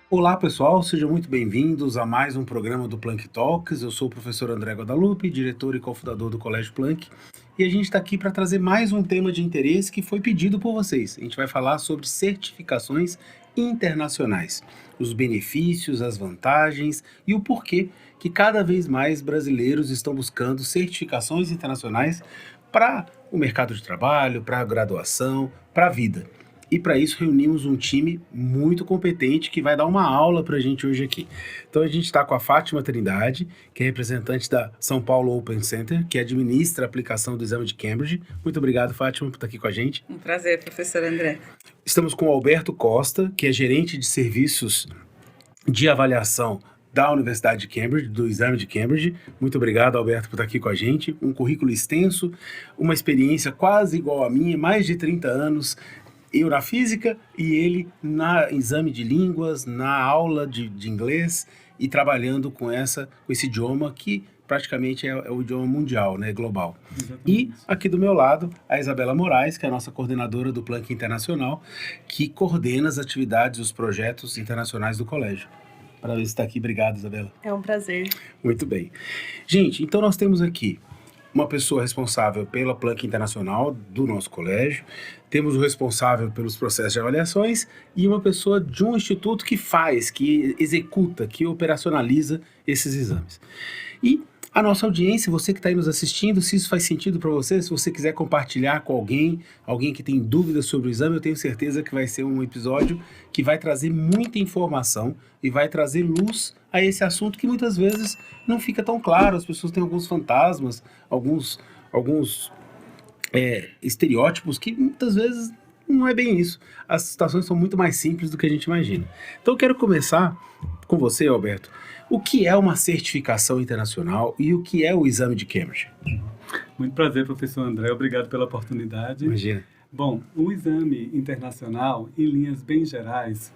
Olá pessoal, sejam muito bem-vindos a mais um programa do Planck Talks. Eu sou o professor André Guadalupe, diretor e cofundador do Colégio Planck, e a gente está aqui para trazer mais um tema de interesse que foi pedido por vocês. A gente vai falar sobre certificações internacionais, os benefícios, as vantagens e o porquê que cada vez mais brasileiros estão buscando certificações internacionais para o mercado de trabalho, para a graduação, para a vida. E para isso reunimos um time muito competente que vai dar uma aula para a gente hoje aqui. Então a gente está com a Fátima Trindade, que é representante da São Paulo Open Center, que administra a aplicação do exame de Cambridge. Muito obrigado, Fátima, por estar aqui com a gente. Um prazer, professor André. Estamos com o Alberto Costa, que é gerente de serviços de avaliação da Universidade de Cambridge, do exame de Cambridge. Muito obrigado, Alberto, por estar aqui com a gente. Um currículo extenso, uma experiência quase igual à minha, mais de 30 anos, eu na física e ele na exame de línguas, na aula de inglês e trabalhando com esse idioma que praticamente é o idioma mundial, né, global. Exatamente. E aqui do meu lado, a Isabela Moraes, que é a nossa coordenadora do Planck Internacional, que coordena as atividades e os projetos internacionais do colégio. Para estar aqui, obrigado, Isabela. É um prazer. Muito bem. Gente, então nós temos aqui uma pessoa responsável pela Planck Internacional do nosso colégio, temos o responsável pelos processos de avaliações e uma pessoa de um instituto que faz, que executa, que operacionaliza esses exames. E a nossa audiência, você que está aí nos assistindo, se isso faz sentido para você, se você quiser compartilhar com alguém que tem dúvidas sobre o exame, eu tenho certeza que vai ser um episódio que vai trazer muita informação e vai trazer luz a esse assunto que muitas vezes não fica tão claro. As pessoas têm alguns fantasmas, alguns estereótipos que muitas vezes não é bem isso. As situações são muito mais simples do que a gente imagina. Então eu quero começar com você, Alberto. O que é uma certificação internacional e o que é o exame de Cambridge? Muito prazer, professor André. Obrigado pela oportunidade. Imagina. Bom, o exame internacional, em linhas bem gerais,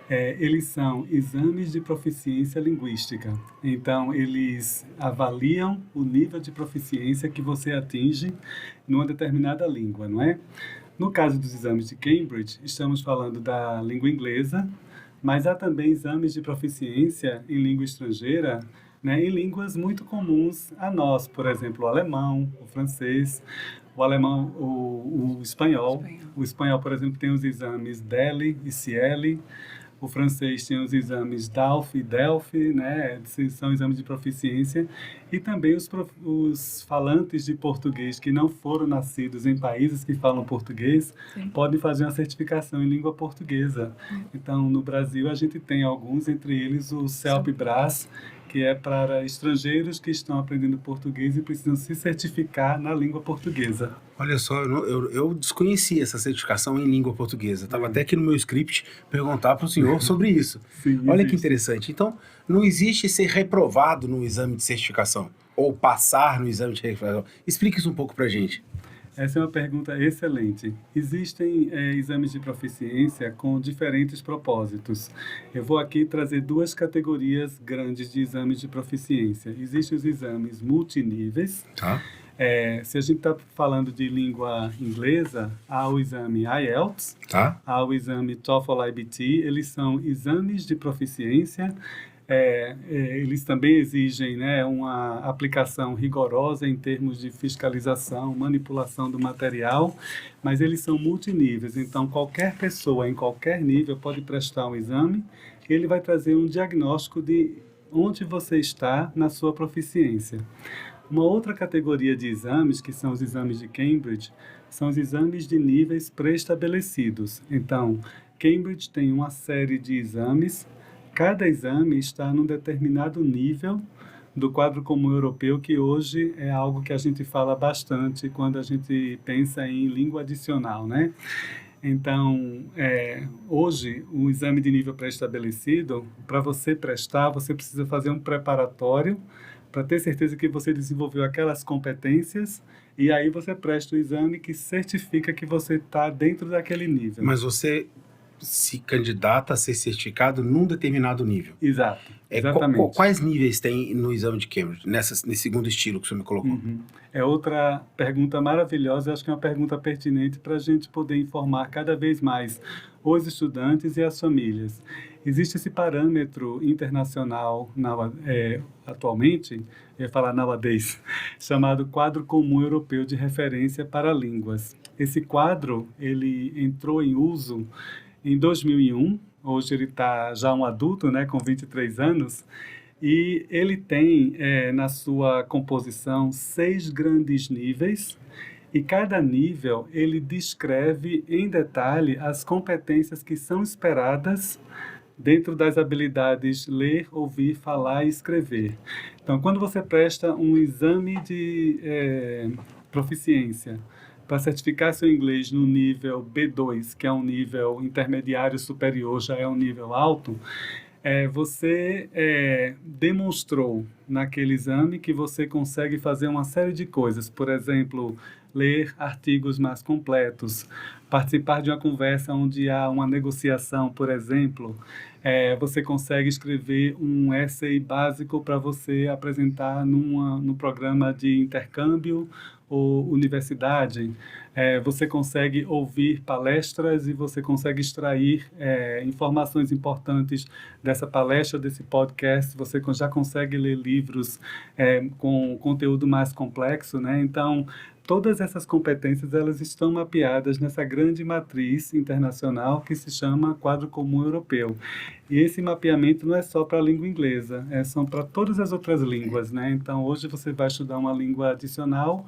eles são exames de proficiência linguística. Então, eles avaliam o nível de proficiência que você atinge numa determinada língua, não é? No caso dos exames de Cambridge, estamos falando da língua inglesa, mas há também exames de proficiência em língua estrangeira, né, em línguas muito comuns a nós, por exemplo, o alemão, o francês, o alemão, o espanhol. O espanhol, por exemplo, tem os exames DELE e CIELE. O francês tem os exames DALF e DELF, né? São exames de proficiência. E também os falantes de português que não foram nascidos em países que falam português, sim, podem fazer uma certificação em língua portuguesa. Então, no Brasil, a gente tem alguns, entre eles o CELP-BRAS, que é para estrangeiros que estão aprendendo português e precisam se certificar na língua portuguesa. Olha só, eu desconhecia essa certificação em língua portuguesa. Estava até aqui no meu script perguntar para o senhor sobre isso. Sim, olha existe. Que interessante. Então, não existe ser reprovado no exame de certificação ou passar no exame de certificação. Explique isso um pouco para a gente. Essa é uma pergunta excelente. Existem exames de proficiência com diferentes propósitos. Eu vou aqui trazer duas categorias grandes de exames de proficiência. Existem os exames multiníveis. Tá. Se a gente está falando de língua inglesa, há o exame IELTS, tá, há o exame TOEFL-IBT. Eles são exames de proficiência. Eles também exigem, né, uma aplicação rigorosa em termos de fiscalização, manipulação do material, mas eles são multiníveis. Então, qualquer pessoa em qualquer nível pode prestar um exame e ele vai trazer um diagnóstico de onde você está na sua proficiência. Uma outra categoria de exames, que são os exames de Cambridge, são os exames de níveis pré-estabelecidos. Então, Cambridge tem uma série de exames. Cada exame está num determinado nível do quadro comum europeu, que hoje é algo que a gente fala bastante quando a gente pensa em língua adicional, né? Então, hoje, o exame de nível pré-estabelecido, para você prestar, você precisa fazer um preparatório para ter certeza que você desenvolveu aquelas competências e aí você presta o exame que certifica que você está dentro daquele nível. Mas você se candidata a ser certificado num determinado nível. Exato, exatamente. Quais níveis tem no exame de Cambridge, nesse segundo estilo que o senhor me colocou? É outra pergunta maravilhosa, acho que é uma pergunta pertinente para a gente poder informar cada vez mais os estudantes e as famílias. Existe esse parâmetro internacional atualmente, eu ia falar nowadays, chamado Quadro Comum Europeu de Referência para Línguas. Esse quadro, ele entrou em uso em 2001, hoje ele está já um adulto, né, com 23 anos, e ele tem na sua composição 6 grandes níveis, e cada nível ele descreve em detalhe as competências que são esperadas dentro das habilidades ler, ouvir, falar e escrever. Então, quando você presta um exame de proficiência para certificar seu inglês no nível B2, que é um nível intermediário superior, já é um nível alto, você demonstrou naquele exame que você consegue fazer uma série de coisas. Por exemplo, ler artigos mais completos, participar de uma conversa onde há uma negociação, por exemplo. Você consegue escrever um essay básico para você apresentar no programa de intercâmbio ou universidade. Você consegue ouvir palestras e você consegue extrair informações importantes dessa palestra, desse podcast. Você já consegue ler livros com conteúdo mais complexo, né? Então, todas essas competências elas estão mapeadas nessa grande matriz internacional que se chama Quadro Comum Europeu. E esse mapeamento não é só para a língua inglesa, são para todas as outras línguas, né? Então, hoje você vai estudar uma língua adicional,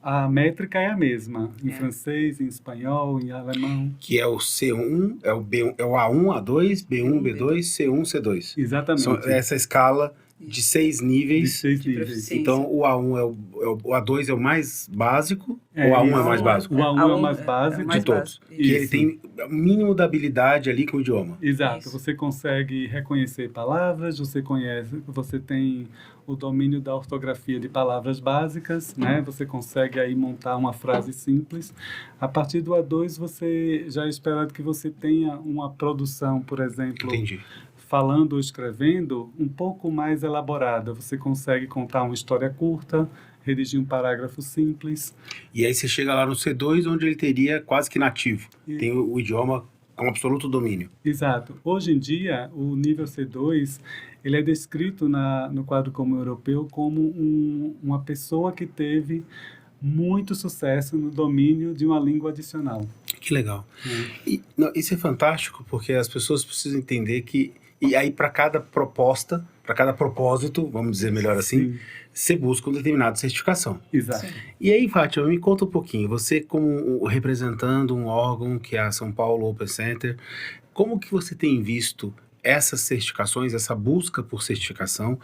a métrica é a mesma, em francês, em espanhol, em alemão. Que é o C1, é o B1, é o A1, A2, B1, B2, C1, C2. Exatamente. Essa escala de 6 níveis. De 6 níveis. Então, o A1 o A2 é o mais básico, o A1 é o mais básico? O A1 é o mais básico de todos. E ele tem o mínimo da habilidade ali com o idioma. Exato. Isso. Você consegue reconhecer palavras, você tem o domínio da ortografia de palavras básicas, né? Você consegue aí montar uma frase simples. A partir do A2, você já é esperado que você tenha uma produção, por exemplo, Entendi. Falando ou escrevendo, um pouco mais elaborada. Você consegue contar uma história curta, redigir um parágrafo simples. E aí você chega lá no C2, onde ele teria quase que nativo. Tem o idioma com absoluto domínio. Exato. Hoje em dia, o nível C2, ele é descrito no Quadro Comum Europeu como uma pessoa que teve muito sucesso no domínio de uma língua adicional. Que legal. Isso é fantástico, porque as pessoas precisam entender que, e aí para cada proposta, para cada propósito, vamos dizer melhor assim, Sim. você busca uma determinada certificação. Exato. E aí, Fátima, me conta um pouquinho, você como representando um órgão que é a São Paulo Open Center, como que você tem visto essas certificações, essa busca por certificação,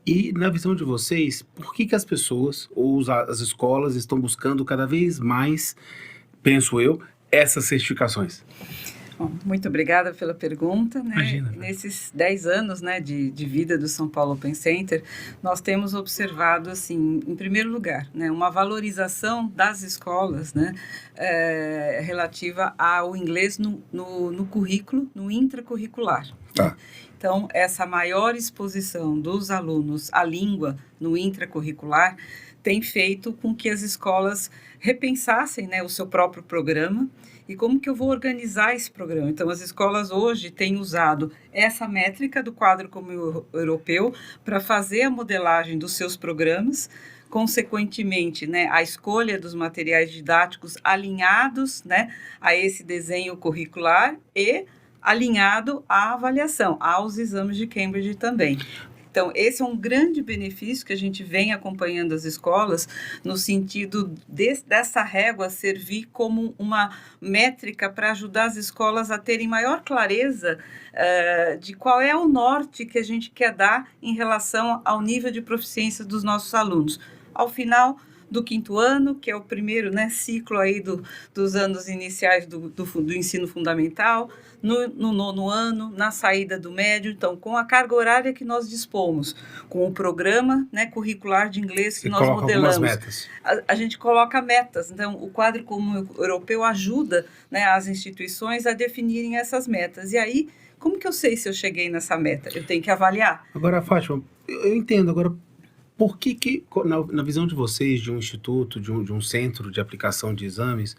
e na visão de vocês, por que as pessoas ou as escolas estão buscando cada vez mais, penso eu, essas certificações? Bom, muito obrigada pela pergunta. Né? Imagina. Nesses 10 anos, né, de vida do São Paulo Open Center, nós temos observado, assim, em primeiro lugar, né, uma valorização das escolas, né, relativa ao inglês no currículo, no intracurricular. Tá. Então, essa maior exposição dos alunos à língua no intracurricular tem feito com que as escolas repensassem, né, o seu próprio programa e como que eu vou organizar esse programa. Então, as escolas hoje têm usado essa métrica do Quadro Comum Europeu para fazer a modelagem dos seus programas, consequentemente, né, a escolha dos materiais didáticos alinhados, né, a esse desenho curricular e alinhado à avaliação, aos exames de Cambridge também. Então, esse é um grande benefício que a gente vem acompanhando as escolas, no sentido dessa régua servir como uma métrica para ajudar as escolas a terem maior clareza de qual é o norte que a gente quer dar em relação ao nível de proficiência dos nossos alunos. Ao final do 5º ano, que é o primeiro, né, ciclo aí dos anos iniciais do ensino fundamental, no 9º ano, na saída do médio. Então, com a carga horária que nós dispomos, com o programa, né, curricular de inglês que nós modelamos, metas. A gente coloca metas. Então, o quadro comum europeu ajuda, né, as instituições a definirem essas metas. E aí, como que eu sei se eu cheguei nessa meta? Eu tenho que avaliar. Agora, Fátima, eu entendo. Agora, por que na visão de vocês, de um instituto, de um centro de aplicação de exames,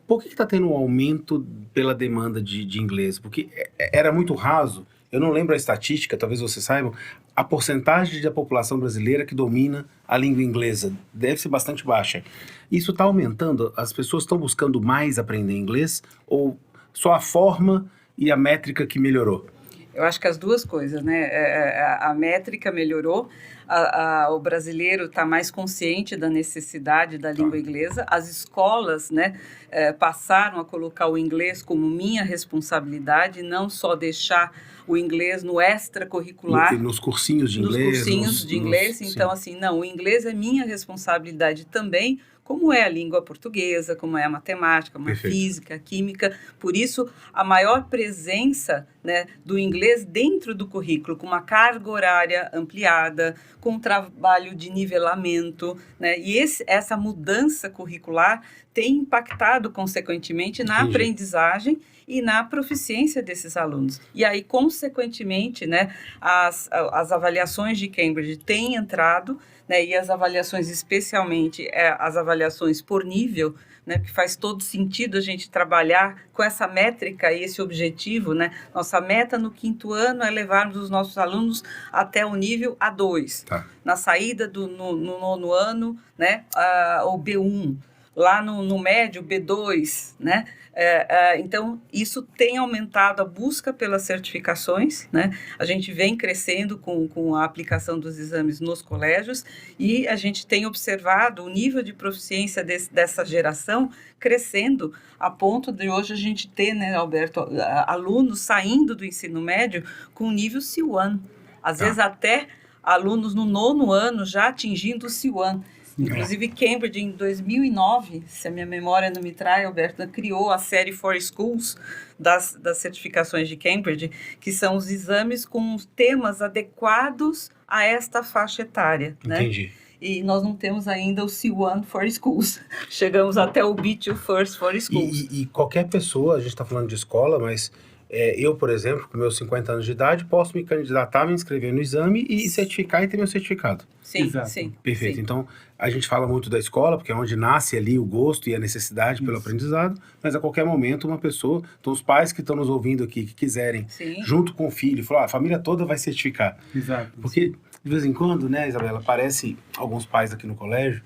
por que está tendo um aumento pela demanda de inglês? Porque era muito raso. Eu não lembro a estatística, talvez vocês saibam, a porcentagem da população brasileira que domina a língua inglesa deve ser bastante baixa. Isso está aumentando? As pessoas estão buscando mais aprender inglês? Ou só a forma e a métrica que melhorou? Eu acho que as duas coisas, né? A métrica melhorou, o brasileiro está mais consciente da necessidade da língua inglesa, as escolas, né, passaram a colocar o inglês como minha responsabilidade, não só deixar o inglês no extracurricular. Nos cursinhos de inglês. Nos cursinhos de inglês. Então, assim, não, o inglês é minha responsabilidade também, como é a língua portuguesa, como é a matemática, como é a física, a química. Por isso, a maior presença, né, do inglês dentro do currículo, com uma carga horária ampliada, com um trabalho de nivelamento, né, e essa mudança curricular tem impactado, consequentemente, na aprendizagem e na proficiência desses alunos. E aí, consequentemente, né, as avaliações de Cambridge têm entrado, né, e as avaliações, especialmente as avaliações por nível, né, que faz todo sentido a gente trabalhar com essa métrica e esse objetivo, né? Nossa meta no 5º ano é levarmos os nossos alunos até o nível A2. Tá. Na saída no 9º ano, né, o B1. Lá no médio, B2, né? Então, isso tem aumentado a busca pelas certificações, né? A gente vem crescendo com a aplicação dos exames nos colégios e a gente tem observado o nível de proficiência dessa geração crescendo a ponto de hoje a gente ter, né, Alberto, alunos saindo do ensino médio com nível C1. Às vezes até alunos no 9º ano já atingindo o C1. Inclusive, Cambridge, em 2009, se a minha memória não me trai, Alberto, criou a série For Schools das certificações de Cambridge, que são os exames com temas adequados a esta faixa etária. Entendi. Né? E nós não temos ainda o C1 for Schools. Chegamos até o B2 First for Schools. E qualquer pessoa, a gente está falando de escola, mas eu, por exemplo, com meus 50 anos de idade, posso me candidatar, me inscrever no exame e certificar e ter meu certificado. Sim, Exato. sim. Perfeito. Sim. Então, a gente fala muito da escola, porque é onde nasce ali o gosto e a necessidade pelo aprendizado, mas a qualquer momento uma pessoa, então os pais que estão nos ouvindo aqui, que quiserem, junto com o filho, falar, a família toda vai certificar. Exato. Porque, de vez em quando, né, Isabela, aparece alguns pais aqui no colégio,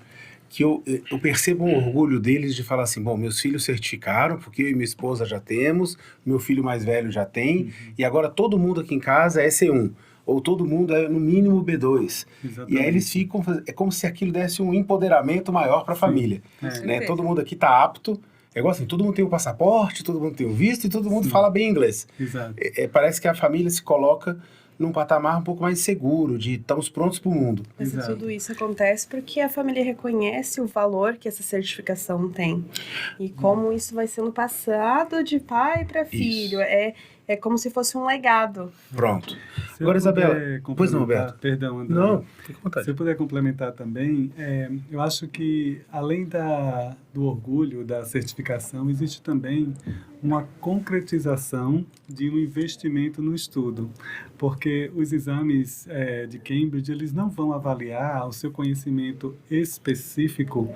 que eu percebo um orgulho deles de falar assim, bom, meus filhos certificaram, porque eu e minha esposa já temos, meu filho mais velho já tem, e agora todo mundo aqui em casa é C1, ou todo mundo é no mínimo B2. Exatamente. E aí eles ficam, é como se aquilo desse um empoderamento maior para a família. Né? Todo mundo aqui está apto, é igual assim, todo mundo tem um passaporte, todo mundo tem um visto e todo mundo fala bem inglês. Exato. Parece que a família se coloca num patamar um pouco mais seguro, de estamos prontos para o mundo. Mas tudo isso acontece porque a família reconhece o valor que essa certificação tem. E como isso vai sendo passado de pai para filho. É como se fosse um legado. Pronto. Se Agora, Isabela, pois não, complementar- Alberto? Perdão, André. Não, fica à vontade. Se eu puder complementar também, eu acho que, além do orgulho da certificação, existe também uma concretização de um investimento no estudo. Porque os exames de Cambridge, eles não vão avaliar o seu conhecimento específico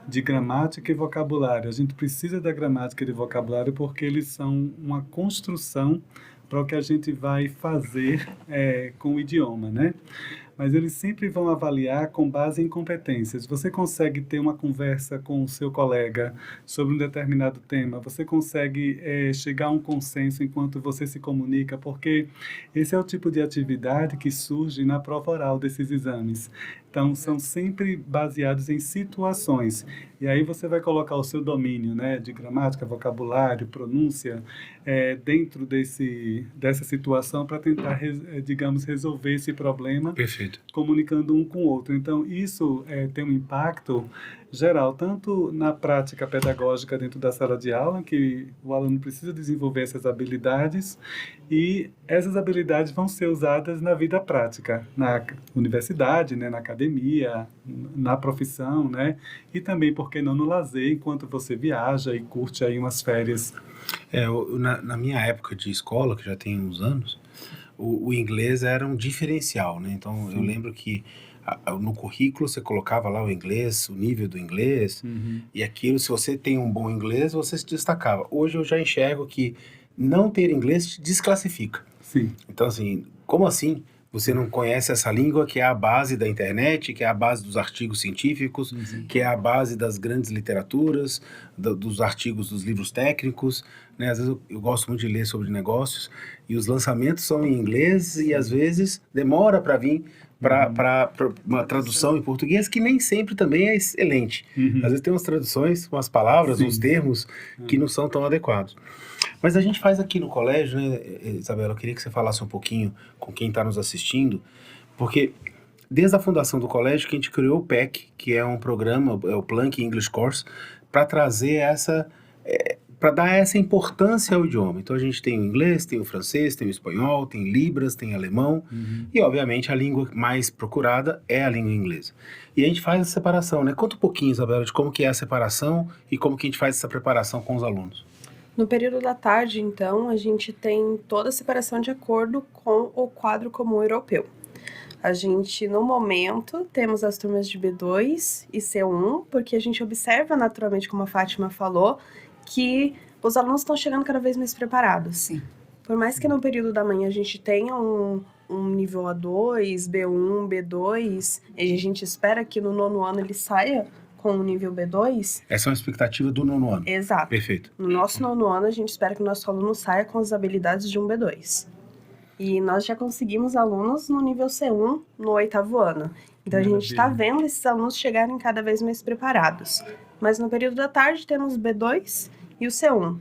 de gramática e vocabulário. A gente precisa da gramática e de vocabulário porque eles são uma construção para o que a gente vai fazer com o idioma, né? Mas eles sempre vão avaliar com base em competências. Você consegue ter uma conversa com o seu colega sobre um determinado tema, você consegue chegar a um consenso enquanto você se comunica, porque esse é o tipo de atividade que surge na prova oral desses exames. Então, são sempre baseados em situações. E aí você vai colocar o seu domínio, né, de gramática, vocabulário, pronúncia, dentro dessa situação para tentar, digamos, resolver esse problema. Perfeito. Comunicando um com o outro. Então, isso tem um impacto geral, tanto na prática pedagógica dentro da sala de aula, que o aluno precisa desenvolver essas habilidades, e essas habilidades vão ser usadas na vida prática, na universidade, né, na academia, na profissão, né, e também, por que não, no lazer, enquanto você viaja e curte aí umas férias. Na minha época de escola, que já tem uns anos, o inglês era um diferencial, né? Então, eu lembro que no currículo você colocava lá o inglês, o nível do inglês, e aquilo, se você tem um bom inglês, você se destacava. Hoje eu já enxergo que não ter inglês te desclassifica. Sim. Então, assim, como assim? Você não conhece essa língua que é a base da internet, que é a base dos artigos científicos, que é a base das grandes literaturas, dos artigos dos livros técnicos, né? Às vezes eu gosto muito de ler sobre negócios e os lançamentos são em inglês e às vezes demora para vir para uma tradução em português que nem sempre também é excelente. Às vezes tem umas traduções, umas palavras, uns termos que não são tão adequados. Mas a gente faz aqui no colégio, né, Isabela, eu queria que você falasse um pouquinho com quem está nos assistindo, porque desde a fundação do colégio que a gente criou o PEC, que é um programa, é o Plunk English Course, para trazer para dar essa importância ao idioma. Então a gente tem o inglês, tem o francês, tem o espanhol, tem Libras, tem alemão, e obviamente a língua mais procurada é a língua inglesa. E a gente faz essa separação, né? Conta um pouquinho, Isabela, de como que é a separação e como que a gente faz essa preparação com os alunos. No período da tarde, então, a gente tem toda a separação de acordo com o quadro comum europeu. A gente, no momento, temos as turmas de B2 e C1, porque a gente observa naturalmente, como a Fátima falou, que os alunos estão chegando cada vez mais preparados. Sim. Por mais que no período da manhã a gente tenha um nível A2, B1, B2, e a gente espera que no 9º ano ele saia com o nível B2. Essa é uma expectativa do 9º ano. Exato. Perfeito. No nosso 9º ano, a gente espera que o nosso aluno saia com as habilidades de um B2. E nós já conseguimos alunos no nível C1 no 8º ano. Então, a gente está vendo esses alunos chegarem cada vez mais preparados. Mas no período da tarde, temos o B2 e o C1.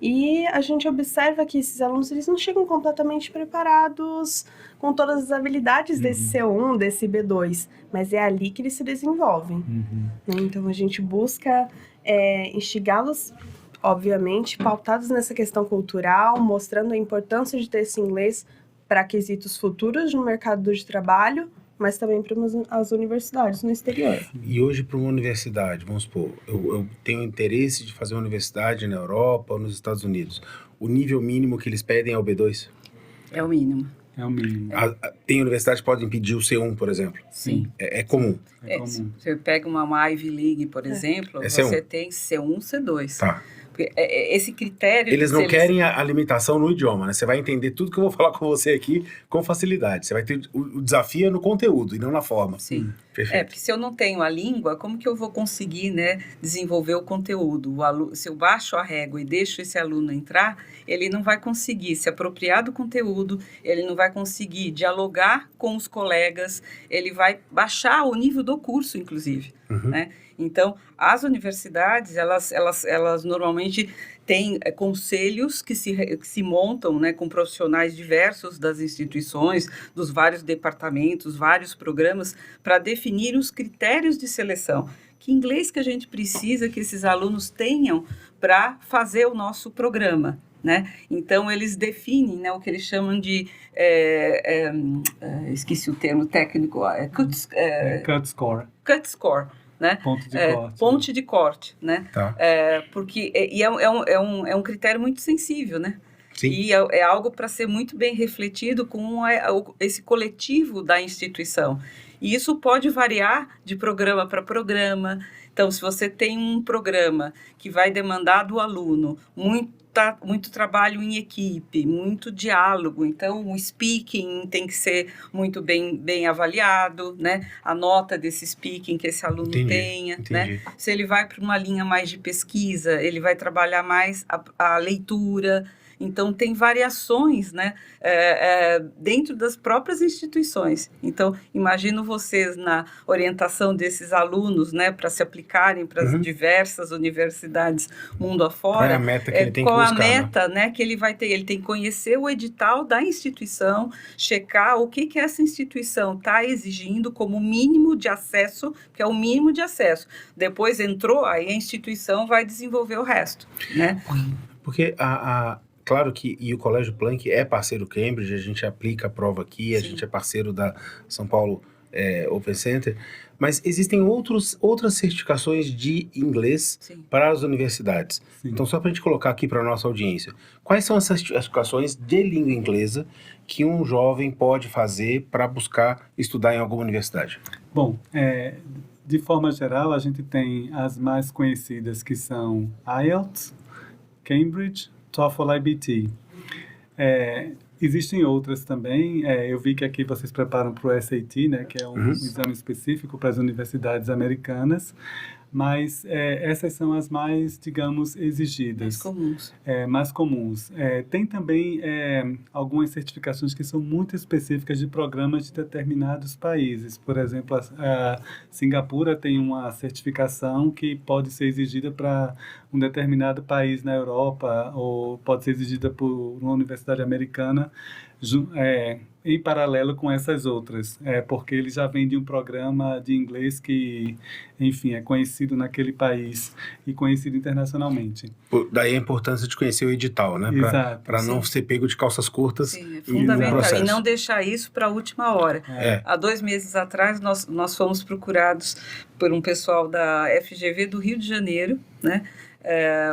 E a gente observa que esses alunos eles não chegam completamente preparados com todas as habilidades desse C1, desse B2, mas é ali que eles se desenvolvem. Né? Então, a gente busca instigá-los, obviamente, pautados nessa questão cultural, mostrando a importância de ter esse inglês para quesitos futuros no mercado de trabalho, mas também para as universidades no exterior. E hoje, para uma universidade, vamos supor, eu tenho interesse de fazer uma universidade na Europa ou nos Estados Unidos. O nível mínimo que eles pedem é o B2? É o mínimo. É o mínimo. Tem universidades que podem pedir o C1, por exemplo? Sim. É comum? É comum. Você pega uma Ivy League, por exemplo, você tem C1, C2. Tá. Porque esse critério... Eles não querem a limitação no idioma, né? Você vai entender tudo que eu vou falar com você aqui com facilidade. Você vai ter o desafio no conteúdo e não na forma. Sim. Perfeito. Porque se eu não tenho a língua, como que eu vou conseguir, né, desenvolver o conteúdo? Se eu baixo a régua e deixo esse aluno entrar, ele não vai conseguir se apropriar do conteúdo, ele não vai conseguir dialogar com os colegas, ele vai baixar o nível do curso, inclusive, né? Então, as universidades, elas normalmente têm conselhos que se montam, né, com profissionais diversos das instituições, dos vários departamentos, vários programas, para definir os critérios de seleção. Que inglês que a gente precisa que esses alunos tenham para fazer o nosso programa, né? Então, eles definem, né, o que eles chamam de... esqueci o termo técnico. Cut score. Cut score. Né? Ponto de corte. Ponto de corte, né? Tá. Porque é um critério muito sensível, né? Sim. E é algo para ser muito bem refletido com esse coletivo da instituição. E isso pode variar de programa para programa. Então, se você tem um programa que vai demandar do aluno muito trabalho em equipe, muito diálogo, então o speaking tem que ser muito bem avaliado, né? A nota desse speaking que esse aluno tenha, né? Se ele vai para uma linha mais de pesquisa, ele vai trabalhar mais a leitura. Então, tem variações, né, dentro das próprias instituições. Então, imagino vocês na orientação desses alunos, né, para se aplicarem para as diversas universidades mundo afora. Qual é a meta que ele tem que qual buscar? A meta, né, que ele vai ter? Ele tem que conhecer o edital da instituição, checar o que essa instituição está exigindo como mínimo de acesso, que é o mínimo de acesso. Depois entrou, aí a instituição vai desenvolver o resto, né? Porque claro que o Colégio Planck é parceiro Cambridge, a gente aplica a prova aqui, a gente é parceiro da São Paulo Open Center, mas existem outras certificações de inglês para as universidades. Sim. Então, só para a gente colocar aqui para a nossa audiência, quais são essas certificações de língua inglesa que um jovem pode fazer para buscar estudar em alguma universidade? Bom, de forma geral, a gente tem as mais conhecidas, que são IELTS, Cambridge, TOEFL, IBT. Existem outras também. Eu vi que aqui vocês preparam para o SAT, né, que é um exame específico para as universidades americanas. Mas essas são as mais, digamos, exigidas. Mais comuns. Tem também algumas certificações que são muito específicas de programas de determinados países. Por exemplo, a Singapura tem uma certificação que pode ser exigida para um determinado país na Europa, ou pode ser exigida por uma universidade americana, em paralelo com essas outras, porque ele já vem de um programa de inglês que, enfim, é conhecido naquele país e conhecido internacionalmente. Daí a importância de conhecer o edital, né? Para não ser pego de calças curtas. Sim, é fundamental. E não deixar isso para a última hora. Há 2 meses atrás, nós fomos procurados por um pessoal da FGV do Rio de Janeiro, né?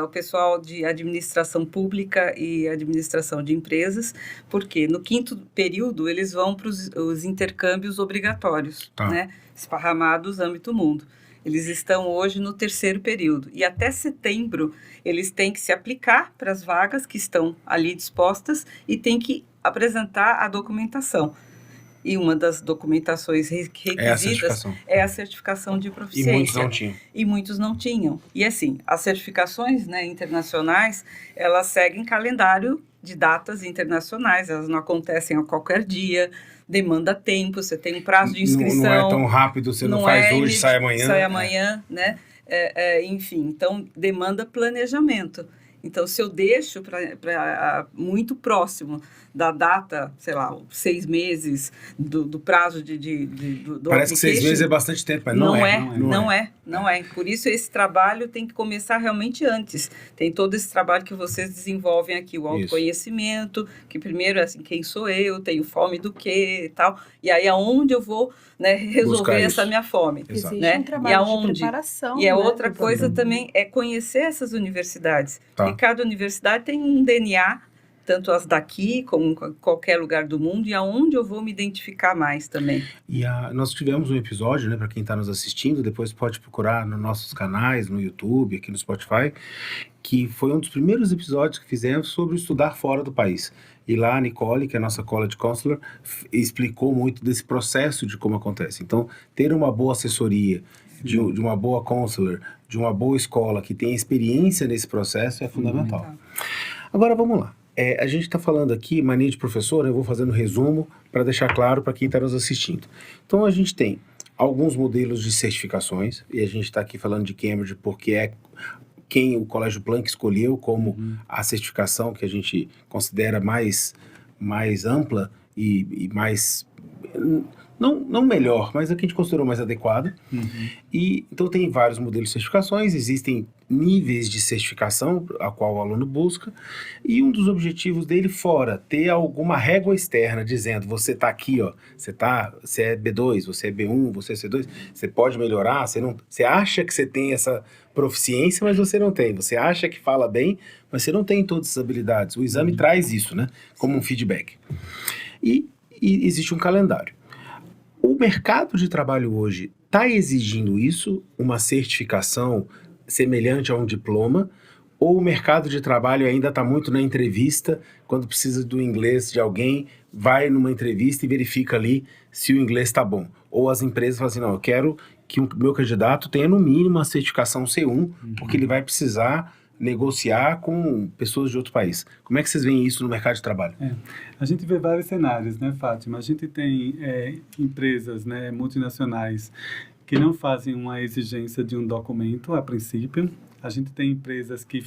O pessoal de administração pública e administração de empresas, porque no 5º período eles vão para os intercâmbios obrigatórios, né, esparramados no âmbito mundo. Eles estão hoje no 3º período e até setembro eles têm que se aplicar para as vagas que estão ali dispostas e têm que apresentar a documentação. E uma das documentações requisitas é a certificação de proficiência. E muitos não tinham. E muitos não tinham. E assim, as certificações, né, internacionais, elas seguem calendário de datas internacionais, elas não acontecem a qualquer dia, demanda tempo, você tem um prazo de inscrição. Não é tão rápido, você não faz hoje, sai amanhã. Sai amanhã, né? Enfim, então demanda planejamento. Então, se eu deixo para muito próximo da data, sei lá, 6 meses do prazo do Parece que 6 meses é bastante tempo, mas não é. Por isso, esse trabalho tem que começar realmente antes. Tem todo esse trabalho que vocês desenvolvem aqui, o autoconhecimento, que primeiro é assim, quem sou eu, tenho fome do quê e tal. E aí, aonde eu vou, né, resolver essa minha fome. Existe né? um trabalho de preparação. E a outra coisa também é conhecer essas universidades. E cada universidade tem um DNA, tanto as daqui como em qualquer lugar do mundo, e aonde eu vou me identificar mais também. E nós tivemos um episódio, né, para quem está nos assistindo, depois pode procurar nos nossos canais, no YouTube, aqui no Spotify, que foi um dos primeiros episódios que fizemos sobre estudar fora do país. E lá a Nicole, que é a nossa College Counselor, explicou muito desse processo de como acontece. Então, ter uma boa assessoria, de uma boa counselor, de uma boa escola que tenha experiência nesse processo é fundamental. Agora, vamos lá. A gente está falando aqui, mania de professor, eu vou fazendo um resumo para deixar claro para quem está nos assistindo. Então, a gente tem alguns modelos de certificações, e a gente está aqui falando de Cambridge porque é quem o Colégio Planck escolheu como a certificação que a gente considera mais ampla e mais... Não melhor, mas a que a gente considerou mais adequada. E, então, tem vários modelos de certificações, existem níveis de certificação a qual o aluno busca, e um dos objetivos dele fora ter alguma régua externa dizendo, você está aqui, ó, você é B2, você é B1, você é C2, você pode melhorar, você acha que você tem essa proficiência, mas você não tem, você acha que fala bem, mas você não tem todas essas habilidades. O exame traz isso, né, como um feedback. E existe um calendário. O mercado de trabalho hoje está exigindo isso, uma certificação semelhante a um diploma, ou o mercado de trabalho ainda está muito na entrevista, quando precisa do inglês de alguém, vai numa entrevista e verifica ali se o inglês está bom. Ou as empresas falam assim, não, eu quero que o meu candidato tenha no mínimo a certificação C1, porque ele vai precisar negociar com pessoas de outro país. Como é que vocês veem isso no mercado de trabalho? A gente vê vários cenários, né, Fátima? A gente tem empresas, né, multinacionais que não fazem uma exigência de um documento a princípio. A gente tem empresas que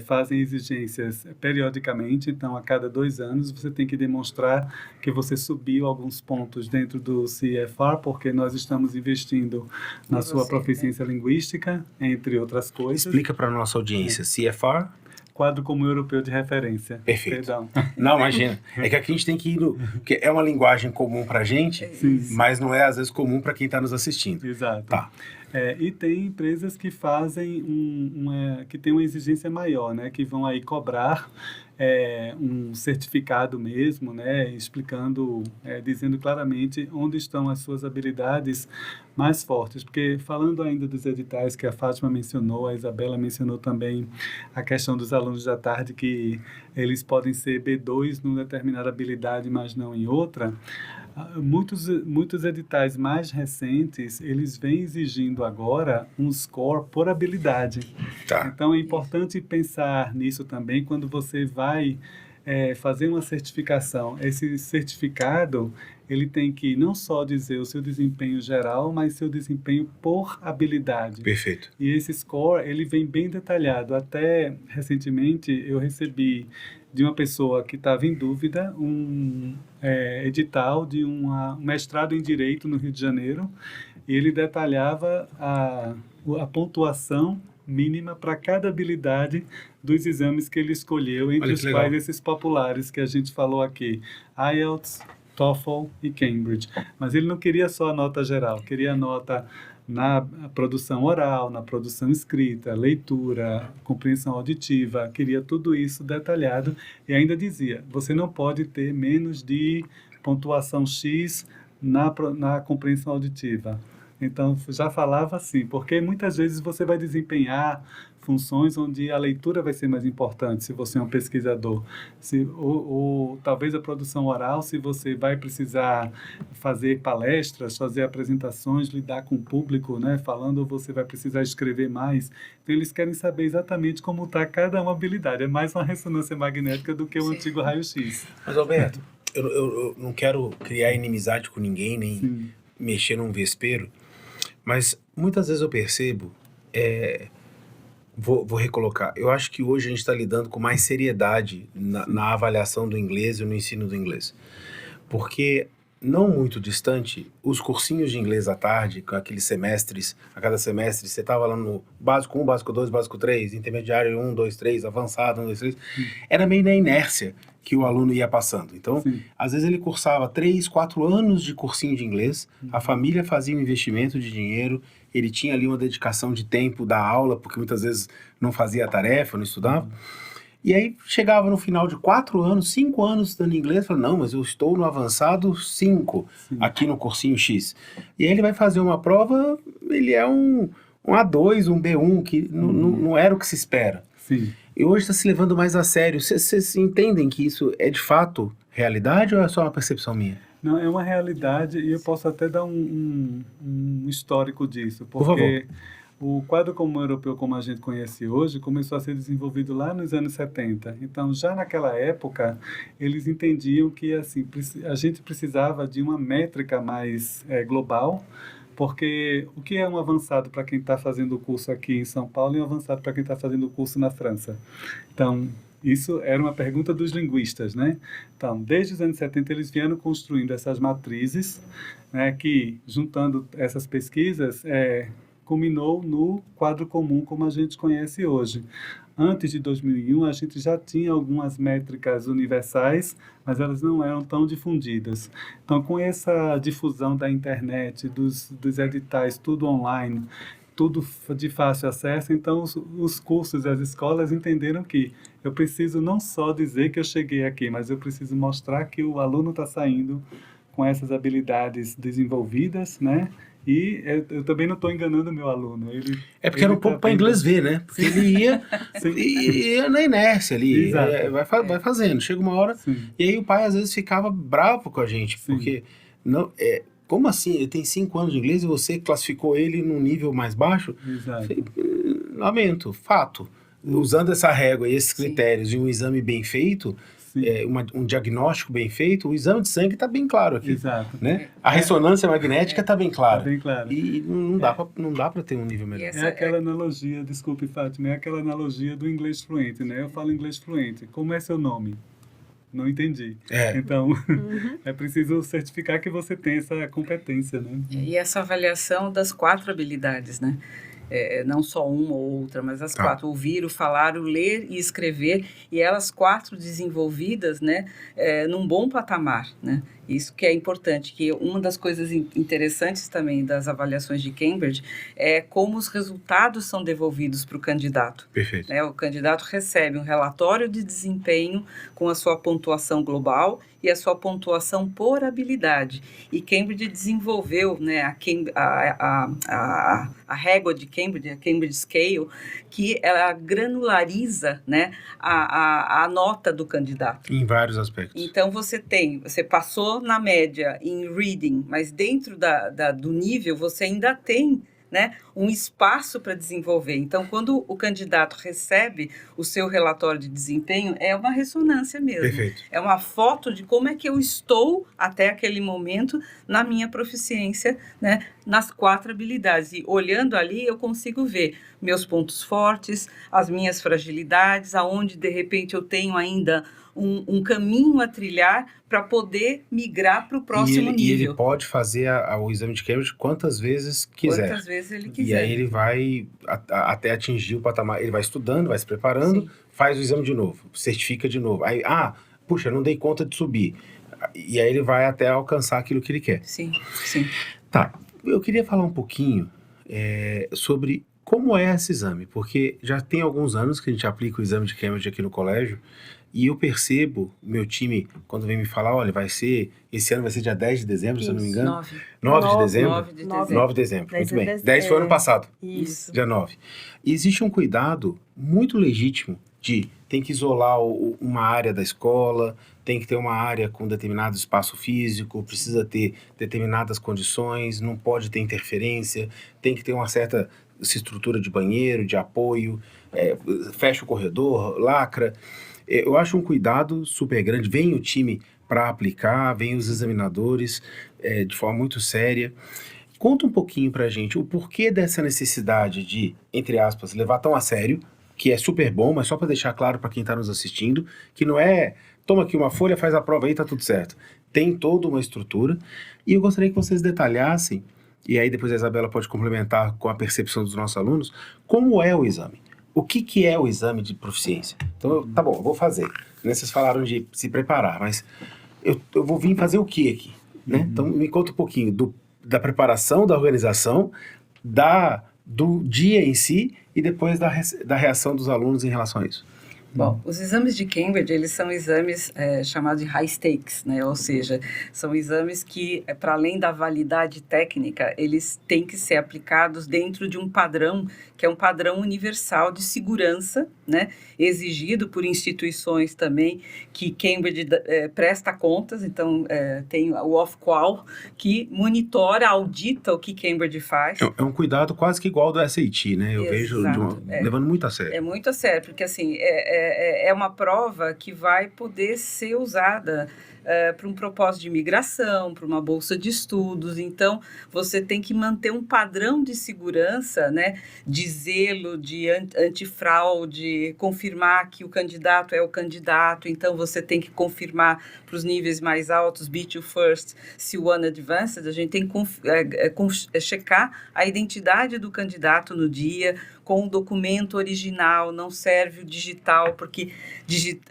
fazem exigências periodicamente, então a cada 2 anos você tem que demonstrar que você subiu alguns pontos dentro do CFR, porque nós estamos investindo na sua proficiência linguística, entre outras coisas. Explica para a nossa audiência, CFR? Quadro Comum Europeu de Referência. Perfeito. Perdão. Não, imagina. É que aqui a gente tem que ir porque é uma linguagem comum para a gente, mas não é às vezes comum para quem está nos assistindo. Exato. Tá. E tem empresas que fazem que tem uma exigência maior, né? Que vão aí cobrar um certificado mesmo, né? Explicando, dizendo claramente onde estão as suas habilidades mais fortes. Porque falando ainda dos editais que a Fátima mencionou, a Isabela mencionou também a questão dos alunos da tarde, que eles podem ser B2 numa determinada habilidade, mas não em outra. Muitos editais mais recentes, eles vêm exigindo agora um score por habilidade. Tá. Então, é importante pensar nisso também quando você vai fazer uma certificação. Esse certificado, ele tem que não só dizer o seu desempenho geral, mas seu desempenho por habilidade. Perfeito. E esse score, ele vem bem detalhado. Até recentemente, eu recebi de uma pessoa que estava em dúvida um edital de um mestrado em Direito no Rio de Janeiro, e ele detalhava a pontuação mínima para cada habilidade dos exames que ele escolheu, entre os quais esses populares que a gente falou aqui, IELTS, TOEFL e Cambridge. Mas ele não queria só a nota geral, queria a nota na produção oral, na produção escrita, leitura, compreensão auditiva, queria tudo isso detalhado, e ainda dizia, você não pode ter menos de pontuação X na compreensão auditiva. Então, já falava assim, porque muitas vezes você vai desempenhar funções onde a leitura vai ser mais importante, se você é um pesquisador. Ou talvez a produção oral, se você vai precisar fazer palestras, fazer apresentações, lidar com o público, né, falando, ou você vai precisar escrever mais. Então, eles querem saber exatamente como está cada uma habilidade. É mais uma ressonância magnética do que o antigo raio-x. Mas, Alberto, eu não quero criar inimizade com ninguém, nem mexer num vespeiro, mas muitas vezes eu percebo, vou recolocar, eu acho que hoje a gente está lidando com mais seriedade na avaliação do inglês e no ensino do inglês. Porque, não muito distante, os cursinhos de inglês à tarde, com aqueles semestres, a cada semestre, você estava lá no básico 1, básico 2, básico 3, intermediário 1, 2, 3, avançado 1, 2, 3, era meio na inércia que o aluno ia passando. Então, às vezes ele cursava 3, 4 anos de cursinho de inglês, a família fazia um investimento de dinheiro, ele tinha ali uma dedicação de tempo da aula, porque muitas vezes não fazia a tarefa, não estudava. E aí chegava no final de 4 anos, 5 anos estudando inglês, falando, não, mas eu estou no avançado 5, aqui no cursinho X. E aí ele vai fazer uma prova, ele é um A2, um B1, que não era o que se espera. Sim. E hoje está se levando mais a sério. Vocês entendem que isso é de fato realidade ou é só uma percepção minha? Não, é uma realidade, e eu posso até dar um histórico disso. Por favor. O quadro comum europeu, como a gente conhece hoje, começou a ser desenvolvido lá nos anos 70. Então, já naquela época, eles entendiam que assim, a gente precisava de uma métrica mais global, porque o que é um avançado para quem está fazendo o curso aqui em São Paulo e um avançado para quem está fazendo o curso na França? Então, isso era uma pergunta dos linguistas, né? Então, desde os anos 70, eles vieram construindo essas matrizes, né, que, juntando essas pesquisas, culminou no quadro comum como a gente conhece hoje. Antes de 2001, a gente já tinha algumas métricas universais, mas elas não eram tão difundidas. Então, com essa difusão da internet, dos editais, tudo online, tudo de fácil acesso, então os cursos e as escolas entenderam que eu preciso não só dizer que eu cheguei aqui, mas eu preciso mostrar que o aluno está saindo com essas habilidades desenvolvidas, né? E eu também não estou enganando o meu aluno. Porque era um pouco para inglês ver, né? Porque ele ia na inércia ali, vai fazendo. Chega uma hora, e aí o pai às vezes ficava bravo com a gente, porque não, como assim? Ele tem 5 anos de inglês e você classificou ele num nível mais baixo? Exato. lamento, fato. Usando essa régua e esses Sim. critérios e um exame bem feito, Sim. um diagnóstico bem feito, o exame de sangue está bem claro aqui. Exato. Né? A ressonância magnética está bem clara. Tá bem claro. E não dá para ter um nível melhor. essa É aquela analogia, desculpe, Fátima, é aquela analogia do inglês fluente, né? Eu falo inglês fluente. Como é seu nome? Não entendi. Então, é preciso certificar que você tem essa competência, né? E essa avaliação das 4 habilidades, né? Não só uma ou outra, mas as 4. Ouvir, o falar, o ler e escrever. E elas 4 desenvolvidas, né? Num bom patamar, né? Isso que é importante, que uma das coisas interessantes também das avaliações de Cambridge é como os resultados são devolvidos para o candidato. Perfeito. O candidato recebe um relatório de desempenho com a sua pontuação global e a sua pontuação por habilidade. E Cambridge desenvolveu, né, a régua de Cambridge, a Cambridge Scale, que ela granulariza, né, a nota do candidato. Em vários aspectos. Então, você passou na média em reading, mas dentro do nível você ainda tem, né, um espaço para desenvolver. Então, quando o candidato recebe o seu relatório de desempenho, é uma ressonância mesmo. Perfeito. É uma foto de como é que eu estou até aquele momento na minha proficiência, né, nas 4 habilidades. E olhando ali, eu consigo ver meus pontos fortes, as minhas fragilidades, aonde de repente eu tenho ainda um caminho a trilhar para poder migrar para o próximo nível. E ele pode fazer o exame de Cambridge quantas vezes quiser. Quantas vezes ele quiser. E aí ele vai até atingir o patamar, ele vai estudando, vai se preparando, Sim. faz o exame de novo, certifica de novo. Aí, puxa, não dei conta de subir. E aí ele vai até alcançar aquilo que ele quer. Sim, sim. Tá, eu queria falar um pouquinho sobre como é esse exame, porque já tem alguns anos que a gente aplica o exame de Cambridge aqui no colégio, e eu percebo, meu time, quando vem me falar, olha, esse ano vai ser dia 10 de dezembro, se eu não me engano. 9 de dezembro? 9 de dezembro. 9 de dezembro, 10 muito bem. de dezembro. 10 foi ano passado, Isso. dia 9. E existe um cuidado muito legítimo tem que isolar uma área da escola, tem que ter uma área com determinado espaço físico, precisa ter determinadas condições, não pode ter interferência, tem que ter uma certa estrutura de banheiro, de apoio, fecha o corredor, lacra. Eu acho um cuidado super grande. Vem o time para aplicar, vem os examinadores de forma muito séria. Conta um pouquinho para a gente o porquê dessa necessidade de, entre aspas, levar tão a sério, que é super bom, mas só para deixar claro para quem está nos assistindo, que não é, toma aqui uma folha, faz a prova aí, tá tudo certo. Tem toda uma estrutura. E eu gostaria que vocês detalhassem, e aí depois a Isabela pode complementar com a percepção dos nossos alunos, como é o exame. O que é o exame de proficiência? Então, tá bom, eu vou fazer. Né? Vocês falaram de se preparar, mas eu vou vir fazer o que aqui? Né? Então, me conta um pouquinho da preparação, da organização, do dia em si e depois da reação dos alunos em relação a isso. Bom, os exames de Cambridge, eles são exames chamados de high stakes, né? Ou seja, são exames que, para além da validade técnica, eles têm que ser aplicados dentro de um padrão, que é um padrão universal de segurança, né? Exigido por instituições também, que Cambridge presta contas, então tem o Ofqual, que monitora, audita o que Cambridge faz. É um cuidado quase que igual ao do SAT, né? Eu vejo levando muito a sério. É muito a sério, porque assim, é uma prova que vai poder ser usada para um propósito de imigração, para uma bolsa de estudos. Então, você tem que manter um padrão de segurança, né, de zelo, de antifraude, confirmar que o candidato é o candidato. Então, você tem que confirmar para os níveis mais altos, B2 First, C1 Advanced, a gente tem que checar a identidade do candidato no dia, com o documento original, não serve o digital, porque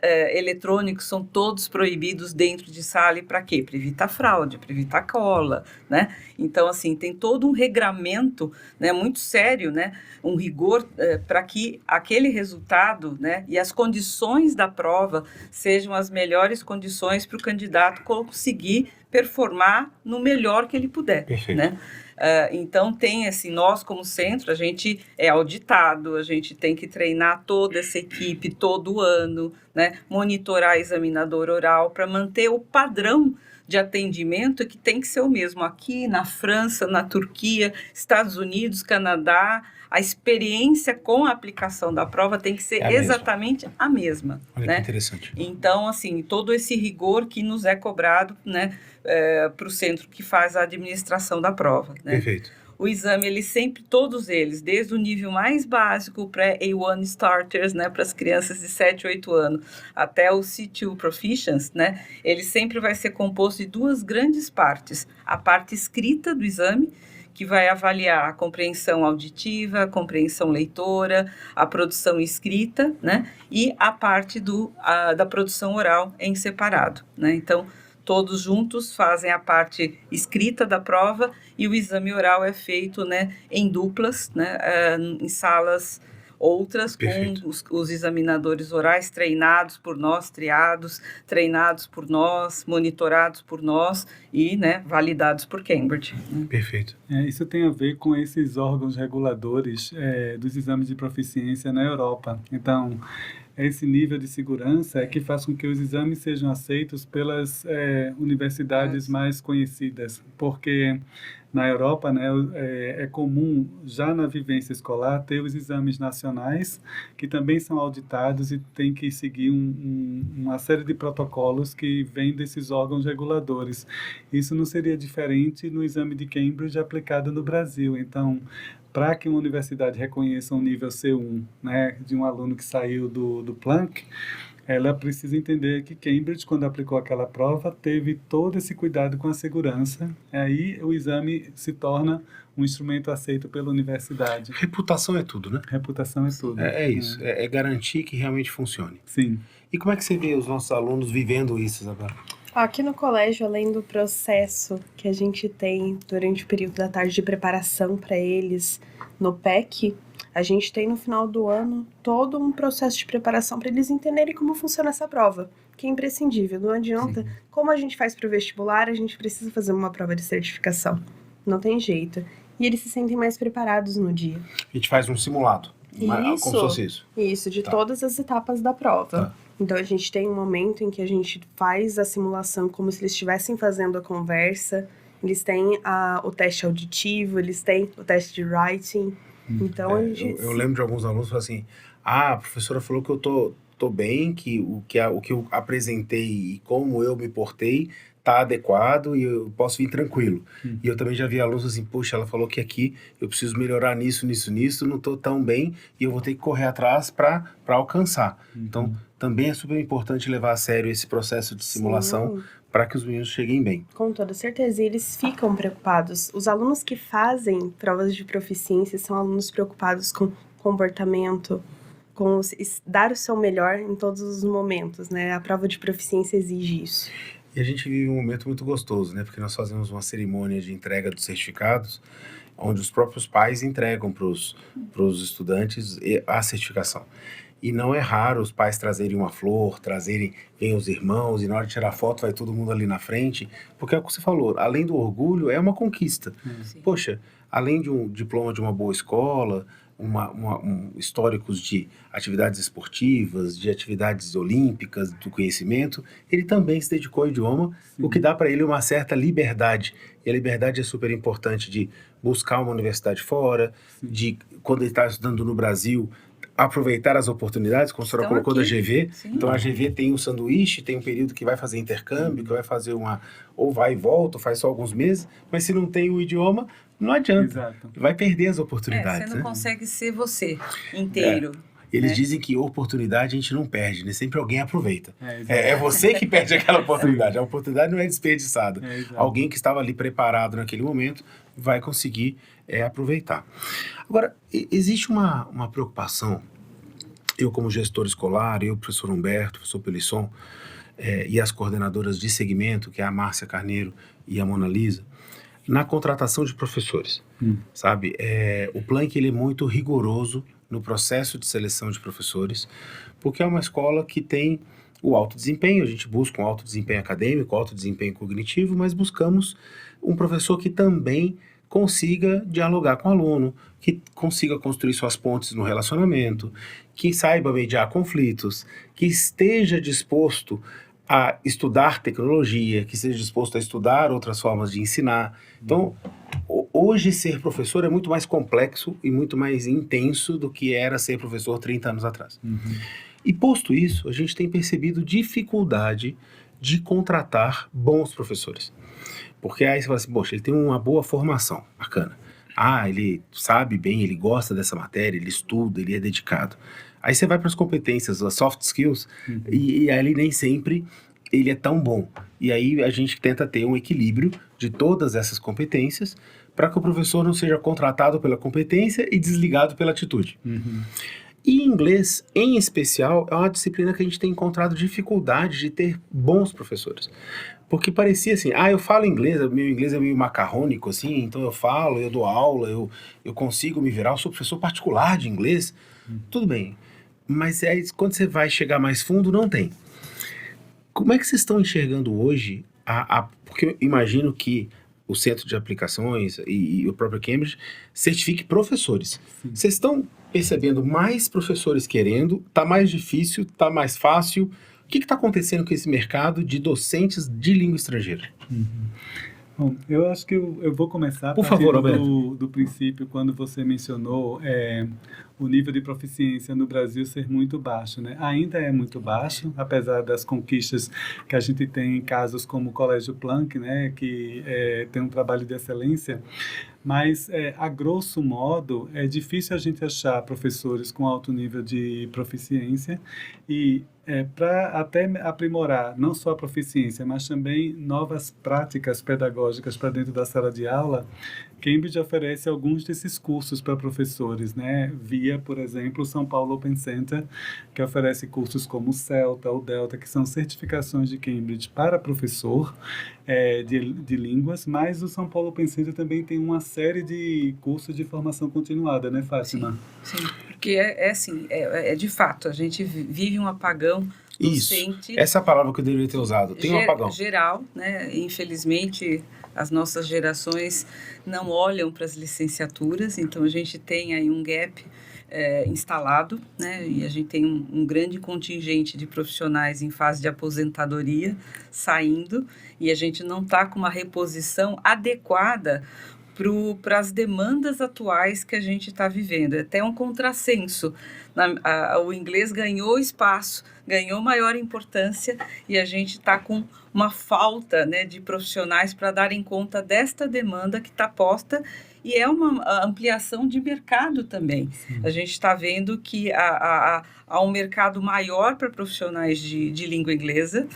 eletrônicos são todos proibidos dentro de sala. E para quê? Para evitar fraude, para evitar cola, né? Então, assim, tem todo um regramento, né, muito sério, né, um rigor para que aquele resultado, né, e as condições da prova sejam as melhores condições para o candidato conseguir performar no melhor que ele puder. Perfeito. Né? Então, tem assim, nós como centro, a gente é auditado, a gente tem que treinar toda essa equipe todo ano, né? Monitorar examinador oral para manter o padrão de atendimento que tem que ser o mesmo aqui na França, na Turquia, Estados Unidos, Canadá, a experiência com a aplicação da prova tem que ser exatamente a mesma. Olha, né? Que interessante. Então, assim, todo esse rigor que nos é cobrado, né, para o centro que faz a administração da prova. Né? Perfeito. O exame, todos eles, desde o nível mais básico, pré-A1 Starters, né, para as crianças de 7, 8 anos, até o C2 Proficiency, né, ele sempre vai ser composto de 2 grandes partes. A parte escrita do exame, que vai avaliar a compreensão auditiva, a compreensão leitora, a produção escrita, né, e a parte da produção oral em separado. Né? Então, todos juntos fazem a parte escrita da prova e o exame oral é feito, né, em duplas, né, em salas outras, Perfeito. com os examinadores orais treinados por nós, triados, treinados por nós, monitorados por nós e, né, validados por Cambridge. Perfeito. Isso tem a ver com esses órgãos reguladores dos exames de proficiência na Europa. Então, esse nível de segurança é que faz com que os exames sejam aceitos pelas universidades mais conhecidas, porque na Europa, né, é comum, já na vivência escolar, ter os exames nacionais, que também são auditados e tem que seguir uma série de protocolos que vêm desses órgãos reguladores. Isso não seria diferente no exame de Cambridge aplicado no Brasil. Então, para que uma universidade reconheça um nível C1, né, de um aluno que saiu do Planck, ela precisa entender que Cambridge, quando aplicou aquela prova, teve todo esse cuidado com a segurança. Aí o exame se torna um instrumento aceito pela universidade. Reputação é tudo, né? Reputação é tudo. É isso, é garantir que realmente funcione. Sim. E como é que você vê os nossos alunos vivendo isso, Isabela? Aqui no colégio, além do processo que a gente tem durante o período da tarde de preparação para eles no PEC, a gente tem no final do ano todo um processo de preparação para eles entenderem como funciona essa prova, que é imprescindível. Não adianta, como a gente faz para o vestibular, a gente precisa fazer uma prova de certificação. Não tem jeito. E eles se sentem mais preparados no dia. A gente faz um simulado. Como se fosse isso. Isso, de todas as etapas da prova. Tá. Então, a gente tem um momento em que a gente faz a simulação como se eles estivessem fazendo a conversa. Eles têm o teste auditivo, eles têm o teste de writing. Então, a gente... eu lembro de alguns alunos falando assim, a professora falou que eu tô bem, que o que eu apresentei e como eu me portei tá adequado e eu posso vir tranquilo. E eu também já vi alunos assim, poxa, ela falou que aqui eu preciso melhorar nisso, não tô tão bem e eu vou ter que correr atrás para alcançar. Então, também é super importante levar a sério esse processo de simulação para que os meninos cheguem bem. Com toda certeza, e eles ficam preocupados. Os alunos que fazem provas de proficiência são alunos preocupados com comportamento, com dar o seu melhor em todos os momentos, né? A prova de proficiência exige isso. E a gente vive um momento muito gostoso, né? Porque nós fazemos uma cerimônia de entrega dos certificados, onde os próprios pais entregam para os estudantes a certificação. E não é raro os pais trazerem uma flor, vem os irmãos, e na hora de tirar foto vai todo mundo ali na frente, porque é o que você falou, além do orgulho, é uma conquista. Poxa, além de um diploma de uma boa escola, históricos de atividades esportivas, de atividades olímpicas, do conhecimento, ele também se dedicou ao idioma, o que dá para ele uma certa liberdade. E a liberdade é super importante de buscar uma universidade fora, de, quando ele está estudando no Brasil, aproveitar as oportunidades, como a senhora colocou da GV. Então, a GV tem um sanduíche, tem um período que vai fazer intercâmbio, que vai fazer ou vai e volta, ou faz só alguns meses, mas se não tem o idioma, não adianta. Exato. Vai perder as oportunidades. Você não consegue ser você inteiro. Eles dizem que oportunidade a gente não perde, né? Sempre alguém aproveita. É você que perde aquela oportunidade. A oportunidade não é desperdiçada. Alguém que estava ali preparado naquele momento vai conseguir aproveitar. Agora, existe uma preocupação, eu como gestor escolar, eu, professor Humberto, professor Pelisson, e as coordenadoras de segmento, que é a Márcia Carneiro e a Mona Lisa, na contratação de professores, sabe? O Planck, ele é muito rigoroso no processo de seleção de professores, porque é uma escola que tem o alto desempenho, a gente busca um alto desempenho acadêmico, alto desempenho cognitivo, mas buscamos um professor que também consiga dialogar com o aluno, que consiga construir suas pontes no relacionamento, que saiba mediar conflitos, que esteja disposto a estudar tecnologia, que esteja disposto a estudar outras formas de ensinar. Então, hoje ser professor é muito mais complexo e muito mais intenso do que era ser professor 30 anos atrás. E posto isso, a gente tem percebido dificuldade de contratar bons professores. Porque aí você fala assim, poxa, ele tem uma boa formação, bacana. Ele sabe bem, ele gosta dessa matéria, ele estuda, ele é dedicado. Aí você vai para as competências, as soft skills, e ali nem sempre ele é tão bom. E aí a gente tenta ter um equilíbrio de todas essas competências para que o professor não seja contratado pela competência e desligado pela atitude. E inglês, em especial, é uma disciplina que a gente tem encontrado dificuldade de ter bons professores. Porque parecia assim, eu falo inglês, meu inglês é meio macarrônico, assim, então eu falo, eu dou aula, eu consigo me virar, eu sou professor particular de inglês, tudo bem. Mas aí, quando você vai chegar mais fundo, não tem. Como é que vocês estão enxergando hoje, porque eu imagino que o Centro de Aplicações e o próprio Cambridge certifique professores. Vocês estão percebendo mais professores querendo? Está mais difícil? Está mais fácil? O que está acontecendo com esse mercado de docentes de língua estrangeira? Bom, eu acho que eu vou começar Por favor, do princípio, quando você mencionou o nível de proficiência no Brasil ser muito baixo, né? Ainda é muito baixo, apesar das conquistas que a gente tem em casos como o Colégio Plunk, né? Que tem um trabalho de excelência, mas, a grosso modo, é difícil a gente achar professores com alto nível de proficiência e para até aprimorar não só a proficiência, mas também novas práticas pedagógicas para dentro da sala de aula, Cambridge oferece alguns desses cursos para professores, né? Via, por exemplo, o São Paulo Open Center, que oferece cursos como o CELTA, o Delta, que são certificações de Cambridge para professor de línguas, mas o São Paulo Open Center também tem uma série de cursos de formação continuada, né, Fátima? Sim, porque assim, de fato, a gente vive um apagão docente. Isso, essa é a palavra que eu deveria ter usado, tem um apagão. Geral, né? Infelizmente, as nossas gerações não olham para as licenciaturas, então a gente tem aí um gap instalado, né? E a gente tem um grande contingente de profissionais em fase de aposentadoria saindo, e a gente não está com uma reposição adequada para as demandas atuais que a gente está vivendo. É até um contrassenso. O inglês ganhou espaço, ganhou maior importância, e a gente está com uma falta, né, de profissionais para darem conta desta demanda que está posta, e é uma ampliação de mercado também. Sim. A gente está vendo que há um mercado maior para profissionais de língua inglesa,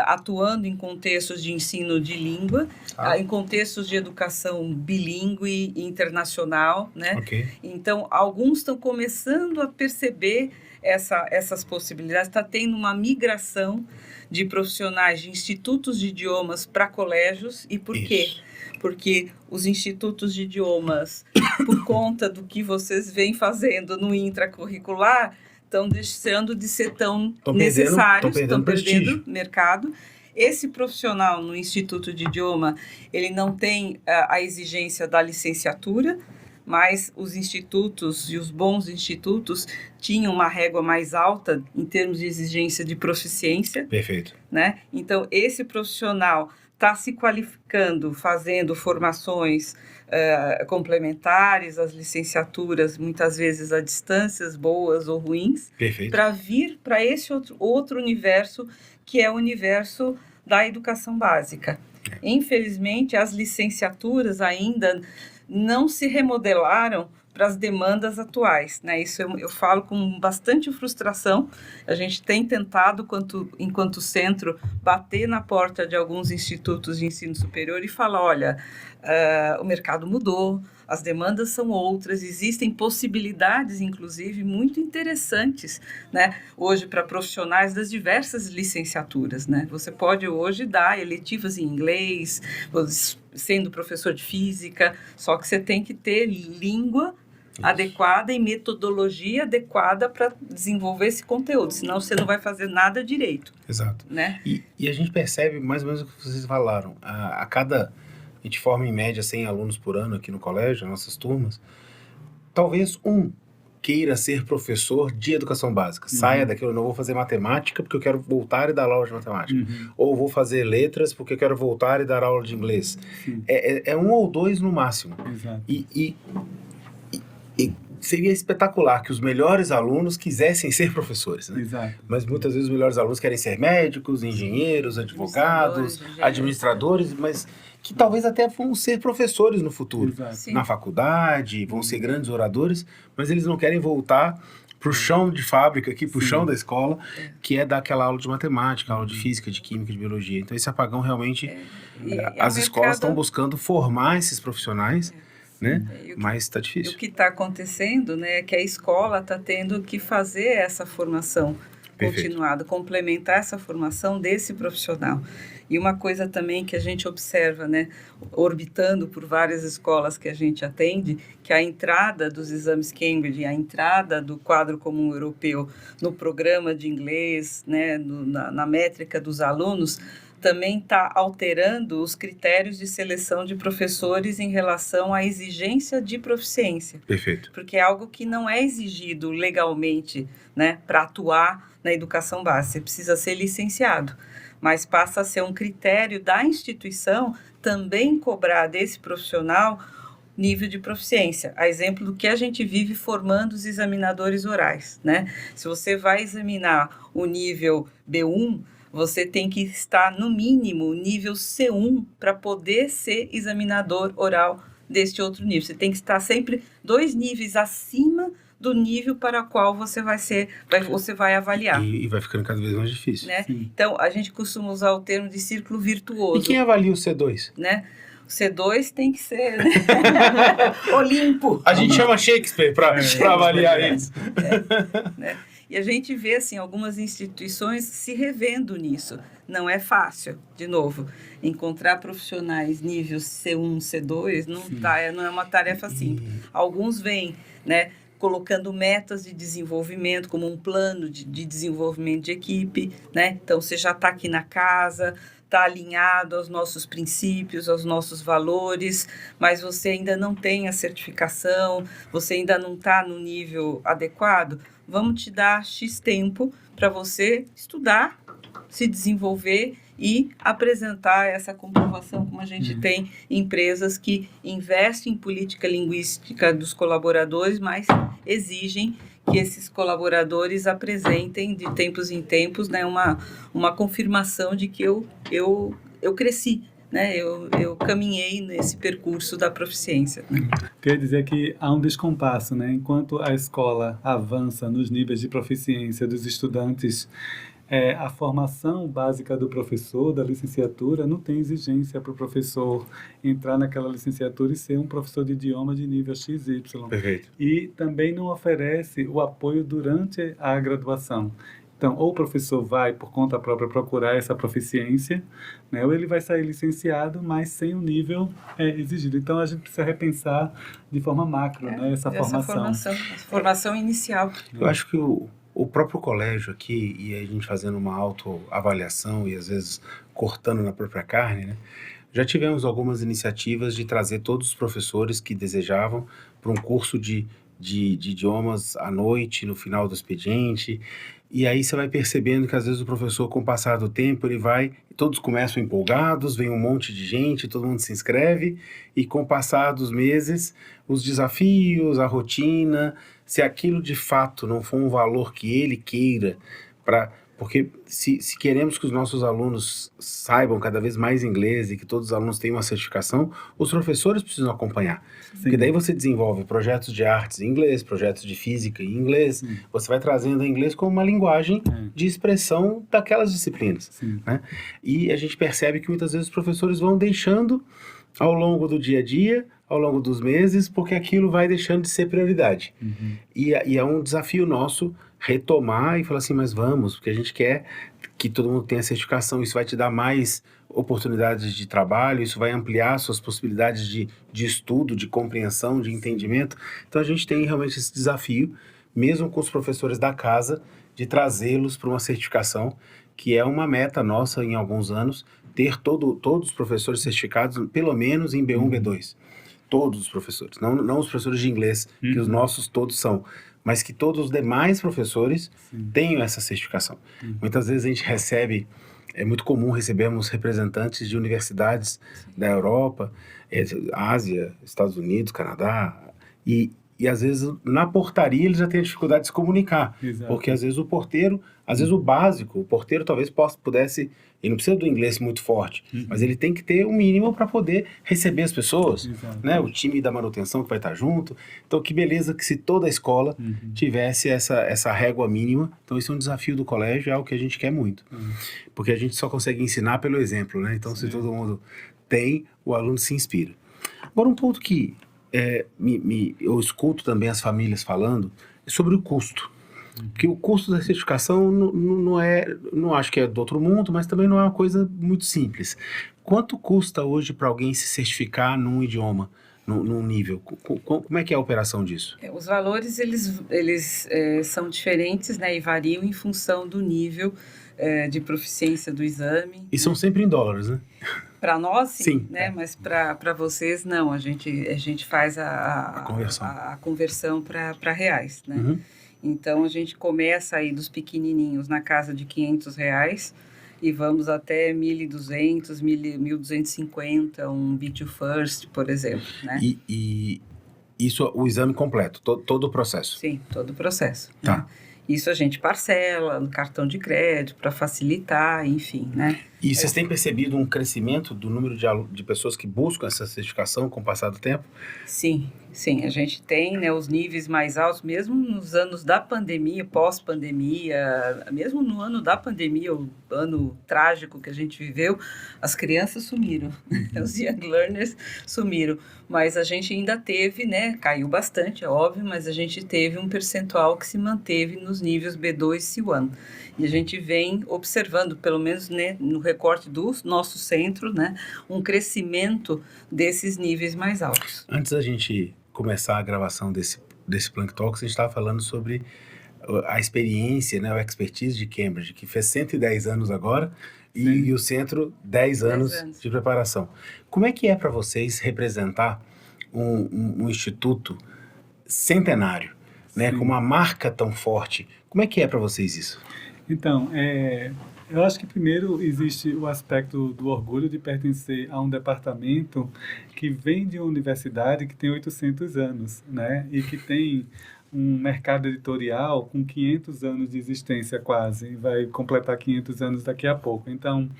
atuando em contextos de ensino de língua, em contextos de educação bilíngue e internacional, né? Okay. Então, alguns estão começando a perceber essas possibilidades, está tendo uma migração de profissionais de institutos de idiomas para colégios. E por quê? Porque os institutos de idiomas, por conta do que vocês vêm fazendo no intracurricular, estão deixando de ser tão necessários, estão perdendo mercado. Esse profissional no Instituto de Idioma, ele não tem a exigência da licenciatura, mas os institutos e os bons institutos tinham uma régua mais alta em termos de exigência de proficiência. Perfeito. Né? Então, esse profissional está se qualificando, fazendo formações complementares, as licenciaturas, muitas vezes a distâncias boas ou ruins, para vir para esse outro universo, que é o universo da educação básica. Infelizmente, as licenciaturas ainda não se remodelaram para as demandas atuais, né? Isso eu falo com bastante frustração. A gente tem tentado, enquanto centro, bater na porta de alguns institutos de ensino superior e falar, olha, o mercado mudou, as demandas são outras, existem possibilidades, inclusive, muito interessantes, né? Hoje, para profissionais das diversas licenciaturas, né? Você pode hoje dar eletivas em inglês, sendo professor de física, só que você tem que ter língua adequada e metodologia adequada para desenvolver esse conteúdo, senão você não vai fazer nada direito. Exato. Né? E a gente percebe mais ou menos o que vocês falaram. A gente forma em média 100 alunos por ano aqui no colégio, nossas turmas. Talvez um queira ser professor de educação básica. Saia daquilo, não vou fazer matemática porque eu quero voltar e dar aula de matemática. Ou vou fazer letras porque eu quero voltar e dar aula de inglês. É um ou dois no máximo. Exato. E seria espetacular que os melhores alunos quisessem ser professores, né? Exato. Mas muitas vezes os melhores alunos querem ser médicos, engenheiros, advogados, administradores, mas que talvez até vão ser professores no futuro, na faculdade, vão ser grandes oradores, mas eles não querem voltar para o chão de fábrica, aqui para o chão da escola, que é dar aquela aula de matemática, aula de física, de química, de biologia. Então esse apagão realmente, as escolas estão buscando formar esses profissionais, né? Mas está difícil. E o que está acontecendo, né, é que a escola está tendo que fazer essa formação continuada, complementar essa formação desse profissional. E uma coisa também que a gente observa, né, orbitando por várias escolas que a gente atende, que a entrada dos exames Cambridge, a entrada do quadro comum europeu no programa de inglês, né, na métrica dos alunos, também está alterando os critérios de seleção de professores em relação à exigência de proficiência. Perfeito. Porque é algo que não é exigido legalmente, né, para atuar na educação básica. Você precisa ser licenciado, mas passa a ser um critério da instituição também cobrar desse profissional nível de proficiência. A exemplo do que a gente vive formando os examinadores orais, né? Se você vai examinar o nível B1, você tem que estar, no mínimo, nível C1 para poder ser examinador oral deste outro nível. Você tem que estar sempre 2 níveis acima do nível para o qual você vai avaliar. E vai ficando cada vez mais difícil. Né? Então, a gente costuma usar o termo de círculo virtuoso. E quem avalia o C2? Né? O C2 tem que ser, né? Olimpo. A gente chama Shakespeare para avaliar isso. Né? E a gente vê, assim, algumas instituições se revendo nisso. Não é fácil, de novo, encontrar profissionais nível C1, C2, não é uma tarefa simples. Alguns vêm, né, colocando metas de desenvolvimento, como um plano de desenvolvimento de equipe, né? Então, você já está aqui na casa, está alinhado aos nossos princípios, aos nossos valores, mas você ainda não tem a certificação, você ainda não está no nível adequado. Vamos te dar X tempo para você estudar, se desenvolver e apresentar essa comprovação, como a gente tem empresas que investem em política linguística dos colaboradores, mas exigem que esses colaboradores apresentem de tempos em tempos, né, uma confirmação de que eu cresci, né, eu caminhei nesse percurso da proficiência. Né? Quer dizer que há um descompasso, né? Enquanto a escola avança nos níveis de proficiência dos estudantes, a formação básica do professor, da licenciatura, não tem exigência para o professor entrar naquela licenciatura e ser um professor de idioma de nível XY. Perfeito. E também não oferece o apoio durante a graduação. Então, ou o professor vai, por conta própria, procurar essa proficiência, né, ou ele vai sair licenciado, mas sem o nível exigido. Então, a gente precisa repensar de forma macro, né, essa formação inicial. Eu acho que o próprio colégio aqui, e a gente fazendo uma autoavaliação e às vezes cortando na própria carne, né, já tivemos algumas iniciativas de trazer todos os professores que desejavam para um curso de idiomas à noite, no final do expediente. E aí você vai percebendo que às vezes o professor, com o passar do tempo, todos começam empolgados, vem um monte de gente, todo mundo se inscreve, e com o passar dos meses, os desafios, a rotina, se aquilo de fato não for um valor que ele queira, porque se queremos que os nossos alunos saibam cada vez mais inglês e que todos os alunos tenham uma certificação, os professores precisam acompanhar. Sim. Porque daí você desenvolve projetos de artes em inglês, projetos de física em inglês, você vai trazendo o inglês como uma linguagem de expressão daquelas disciplinas. Né? E a gente percebe que muitas vezes os professores vão deixando ao longo do dia a dia, ao longo dos meses, porque aquilo vai deixando de ser prioridade. E é um desafio nosso retomar e falar assim, mas vamos, porque a gente quer que todo mundo tenha certificação, isso vai te dar mais oportunidades de trabalho, isso vai ampliar suas possibilidades de estudo, de compreensão, de entendimento. Então a gente tem realmente esse desafio, mesmo com os professores da casa, de trazê-los para uma certificação, que é uma meta nossa em alguns anos, ter todos os professores certificados, pelo menos em B1, B2. Todos os professores, não os professores de inglês, que os nossos todos são. mas que todos os demais professores Sim. tenham essa certificação. Muitas vezes a gente recebe, é muito comum recebermos representantes de universidades da Europa, Ásia, Estados Unidos, Canadá, e às vezes na portaria eles já têm dificuldade de se comunicar, Exato. porque às vezes o porteiro, às vezes o básico, o porteiro talvez pudesse, ele não precisa do inglês muito forte, mas ele tem que ter o mínimo para poder receber as pessoas, Exato. né? O time da manutenção que vai estar junto. Então que beleza que se toda a escola tivesse essa régua mínima. Então isso é um desafio do colégio, é algo que a gente quer muito, porque a gente só consegue ensinar pelo exemplo, né? Então se todo mundo tem, o aluno se inspira. Agora um ponto que eu escuto também as famílias falando é sobre o custo. Porque o custo da certificação não acho que é do outro mundo, mas também não é uma coisa muito simples. Quanto custa hoje para alguém se certificar num idioma, num nível? Como é que é a operação disso? Os valores, eles são diferentes, né, e variam em função do nível de proficiência do exame. E são sempre em dólares, né? Para nós, Sim, né? Mas para vocês, não. A gente faz a conversão para reais, né? Então, a gente começa aí dos pequenininhos na casa de R$500 e vamos até 1.200, 1.250, um B2 First, por exemplo, né? E isso, o exame completo, todo o processo? Sim, todo o processo. Tá. Né? Isso a gente parcela no cartão de crédito para facilitar, enfim, né? E vocês têm percebido um crescimento do número de pessoas que buscam essa certificação com o passar do tempo? Sim, a gente tem, né, os níveis mais altos, mesmo nos anos da pandemia, pós-pandemia, mesmo no ano da pandemia, o ano trágico que a gente viveu, as crianças sumiram, os young learners sumiram, mas a gente ainda teve, né, caiu bastante, é óbvio, mas a gente teve um percentual que se manteve nos níveis B2 e C1. E a gente vem observando, pelo menos, né, no recorte do nosso centro, né, um crescimento desses níveis mais altos. Antes da gente começar a gravação desse Plank Talks, a gente estava falando sobre a experiência, né, a expertise de Cambridge, que fez 110 anos agora, e o centro 10 anos de preparação. Como é que é para vocês representar um instituto centenário, né, com uma marca tão forte? Como é que é para vocês isso? Então, eu acho que primeiro existe o aspecto do orgulho de pertencer a um departamento que vem de uma universidade que tem 800 anos, né? E que tem um mercado editorial com 500 anos de existência quase, vai completar 500 anos daqui a pouco. Então,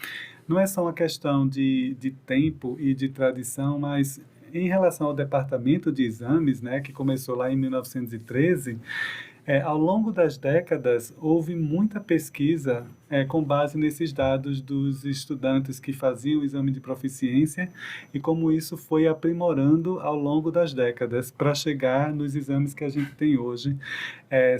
não é só uma questão de tempo e de tradição, mas em relação ao departamento de exames, né, que começou lá em 1913, ao longo das décadas, houve muita pesquisa com base nesses dados dos estudantes que faziam o exame de proficiência e como isso foi aprimorando ao longo das décadas para chegar nos exames que a gente tem hoje.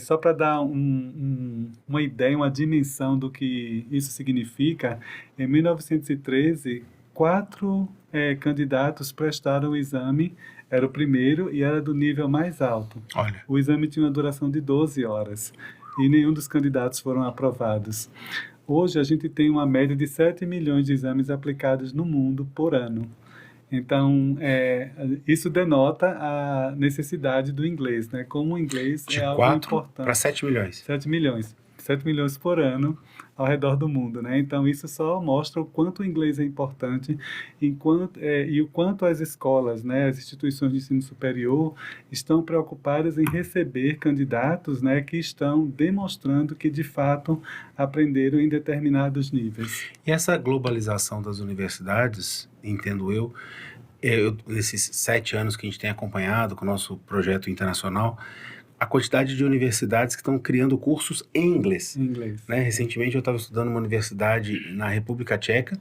Só para dar uma ideia, uma dimensão do que isso significa, em 1913, 4 candidatos prestaram o exame. Era o primeiro e era do nível mais alto. Olha. O exame tinha uma duração de 12 horas e nenhum dos candidatos foram aprovados. Hoje, a gente tem uma média de 7 milhões de exames aplicados no mundo por ano. Então, isso denota a necessidade do inglês, né? Como o inglês de é algo 4 importante. para 7 milhões. 7 milhões. 7 milhões por ano ao redor do mundo, né? Então, isso só mostra o quanto o inglês é importante e o quanto as escolas, né, as instituições de ensino superior estão preocupadas em receber candidatos, né, que estão demonstrando que, de fato, aprenderam em determinados níveis. E essa globalização das universidades, entendo eu, nesses 7 anos que a gente tem acompanhado com o nosso projeto internacional, a quantidade de universidades que estão criando cursos em inglês. Né? Recentemente eu estava estudando uma universidade na República Tcheca,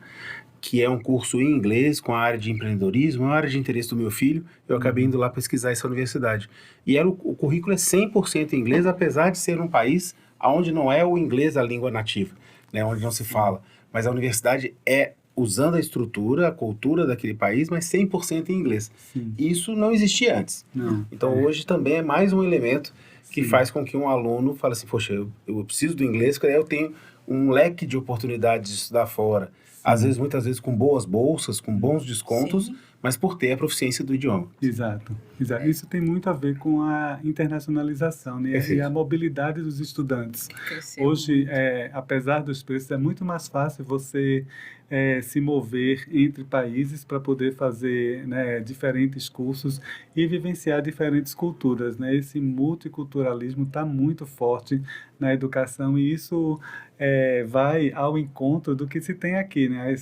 que é um curso em inglês com a área de empreendedorismo, a área de interesse do meu filho. Eu acabei indo lá pesquisar essa universidade. E o currículo é 100% em inglês, apesar de ser um país onde não é o inglês a língua nativa, né? Onde não se fala. Mas a universidade usando a estrutura, a cultura daquele país, mas 100% em inglês. Sim. Isso não existia antes. Não. Então, hoje também é mais um elemento que faz com que um aluno fale assim, poxa, eu preciso do inglês, porque aí eu tenho um leque de oportunidades de estudar fora. muitas vezes com boas bolsas, com bons descontos, Sim. mas por ter a proficiência do idioma. Exato. Isso tem muito a ver com a internacionalização, né? Perfeito. E a mobilidade dos estudantes. Cresceu Hoje, apesar dos preços, é muito mais fácil você se mover entre países para poder fazer, né, diferentes cursos e vivenciar diferentes culturas, né? Esse multiculturalismo está muito forte na educação e isso vai ao encontro do que se tem aqui, né?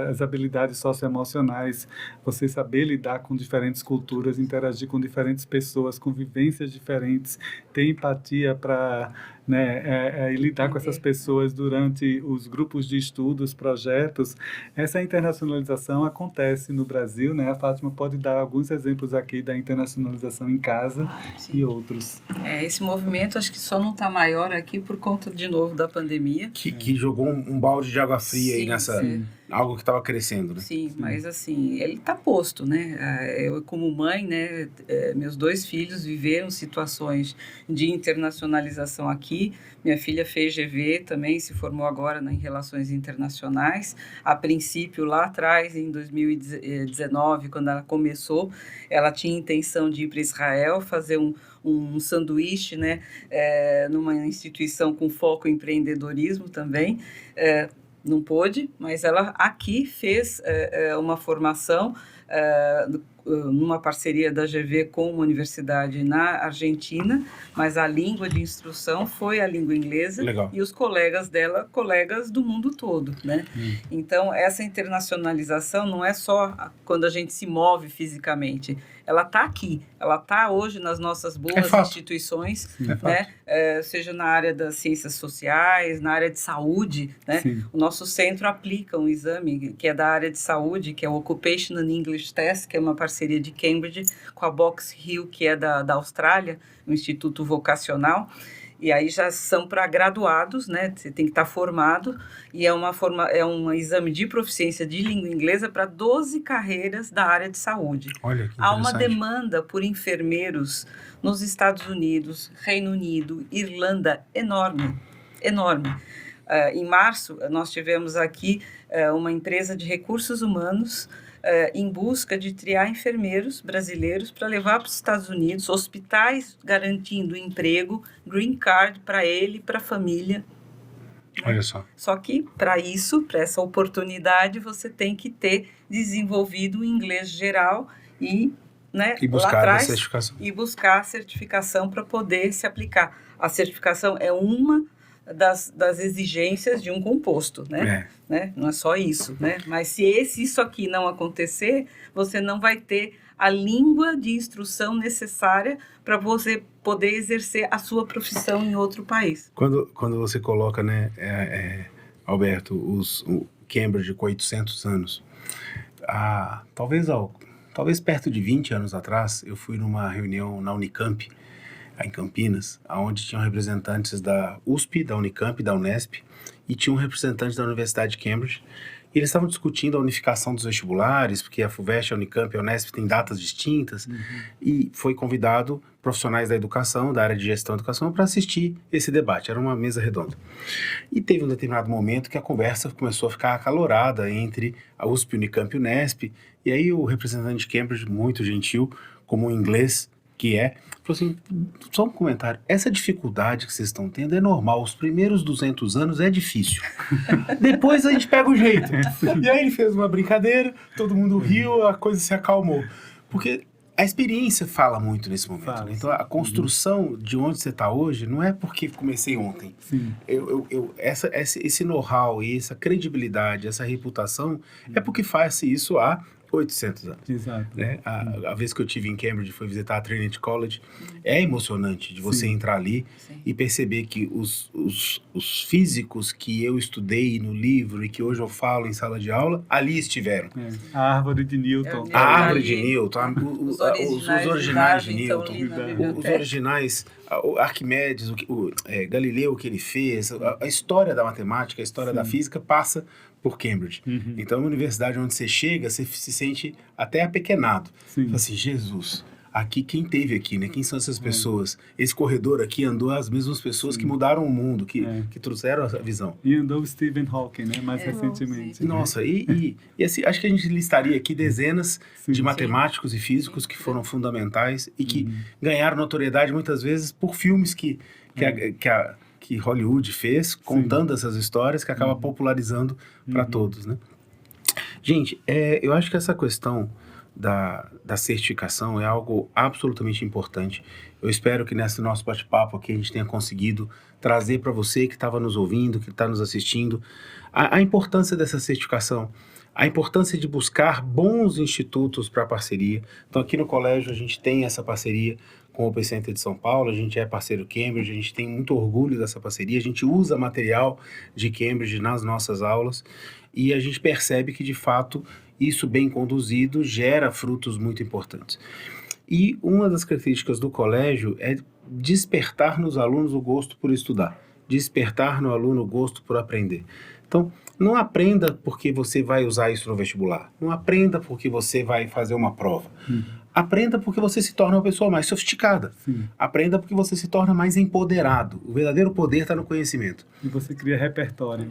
As habilidades socioemocionais, você saber lidar com diferentes culturas, interagir com diferentes pessoas, com vivências diferentes, ter empatia para, né, lidar com essas pessoas durante os grupos de estudos, projetos. Essa internacionalização acontece no Brasil, né? A Fátima pode dar alguns exemplos aqui da internacionalização em casa Sim. e outros. Esse movimento acho que só não está maior aqui por conta, de novo, da pandemia. Que jogou um balde de água fria aí Sim, nessa... sim. Algo que estava crescendo, né? Sim, mas assim, ele está posto, né? Eu, como mãe, né, meus 2 filhos viveram situações de internacionalização aqui. Minha filha fez GV também, se formou agora em Relações Internacionais. A princípio, lá atrás, em 2019, quando ela começou, ela tinha intenção de ir para Israel, fazer um sanduíche, né, numa instituição com foco em empreendedorismo também. Não pôde, mas ela aqui fez uma formação numa parceria da GV com uma universidade na Argentina, mas a língua de instrução foi a língua inglesa. Legal. E os colegas dela, colegas do mundo todo, né? Então, essa internacionalização não é só quando a gente se move fisicamente, ela está aqui, ela está hoje nas nossas boas instituições, né? Seja na área das ciências sociais, na área de saúde, né? O nosso centro aplica um exame que é da área de saúde, que é o Occupational English Test, que é uma parceria de Cambridge com a Box Hill, que é da Austrália, um instituto vocacional. E aí já são para graduados, né? Você tem que estar formado, e é um exame de proficiência de língua inglesa para 12 carreiras da área de saúde. Olha que Há uma interessante. demanda por enfermeiros nos Estados Unidos, Reino Unido, Irlanda, enorme, enorme. Em março, nós tivemos aqui uma empresa de recursos humanos em busca de triar enfermeiros brasileiros para levar para os Estados Unidos, hospitais garantindo emprego, green card para ele e para a família. Olha só. Só que, para isso, para essa oportunidade, você tem que ter desenvolvido o inglês geral e, né, E buscar lá atrás, a certificação. e buscar a certificação para poder se aplicar. A certificação é uma das exigências de um composto, né? Não é só isso, né? Mas se isso aqui não acontecer, você não vai ter a língua de instrução necessária para você poder exercer a sua profissão em outro país. Quando você coloca, né, Alberto, o Cambridge com 800 anos, talvez perto de 20 anos atrás, eu fui numa reunião na Unicamp, em Campinas, onde tinham representantes da USP, da Unicamp, da Unesp, e tinha um representante da Universidade de Cambridge, e eles estavam discutindo a unificação dos vestibulares, porque a FUVEST, a Unicamp e a Unesp têm datas distintas, e foi convidado profissionais da educação, da área de gestão da educação, para assistir esse debate. Era uma mesa redonda. E teve um determinado momento que a conversa começou a ficar acalorada entre a USP, Unicamp e Unesp, e aí o representante de Cambridge, muito gentil, como o inglês que falou assim, só um comentário, essa dificuldade que vocês estão tendo é normal, os primeiros 200 anos é difícil, depois a gente pega o jeito. E aí ele fez uma brincadeira, todo mundo riu, a coisa se acalmou, porque a experiência fala muito nesse momento, né? Então a construção de onde você está hoje não é porque comecei ontem. Esse know-how e essa credibilidade, essa reputação é porque faz isso há 800 anos. Exato. Né? A vez que eu estive em Cambridge, fui visitar a Trinity College, é emocionante de você entrar ali e perceber que os físicos que eu estudei no livro e que hoje eu falo em sala de aula, ali estiveram. A árvore de Newton. A árvore de Newton, os originais de Newton, os originais, Arquimedes, Galileu, o que ele fez, a história da matemática, a história da física passa por Cambridge. Então, é uma universidade onde você chega, você se sente até apequenado. Fala assim, Jesus, aqui, quem teve aqui, né? Quem são essas pessoas? Esse corredor aqui andou as mesmas pessoas que mudaram o mundo, que trouxeram a visão. E andou o Stephen Hawking, né? Mais recentemente. Nossa, e assim, acho que a gente listaria aqui dezenas de matemáticos e físicos que foram fundamentais e que ganharam notoriedade muitas vezes por filmes que Hollywood fez, contando essas histórias que acaba popularizando para todos, né? Gente, eu acho que essa questão da certificação é algo absolutamente importante. Eu espero que nesse nosso bate-papo aqui a gente tenha conseguido trazer para você que estava nos ouvindo, que está nos assistindo, a importância dessa certificação, a importância de buscar bons institutos para parceria. Então aqui no colégio a gente tem essa parceria com o Open Center de São Paulo, a gente é parceiro Cambridge, a gente tem muito orgulho dessa parceria, a gente usa material de Cambridge nas nossas aulas e a gente percebe que de fato isso bem conduzido gera frutos muito importantes. E uma das características do colégio é despertar nos alunos o gosto por estudar, despertar no aluno o gosto por aprender. Então, não aprenda porque você vai usar isso no vestibular, não aprenda porque você vai fazer uma prova. Aprenda porque você se torna uma pessoa mais sofisticada. Aprenda porque você se torna mais empoderado. O verdadeiro poder está no conhecimento. E você cria repertório.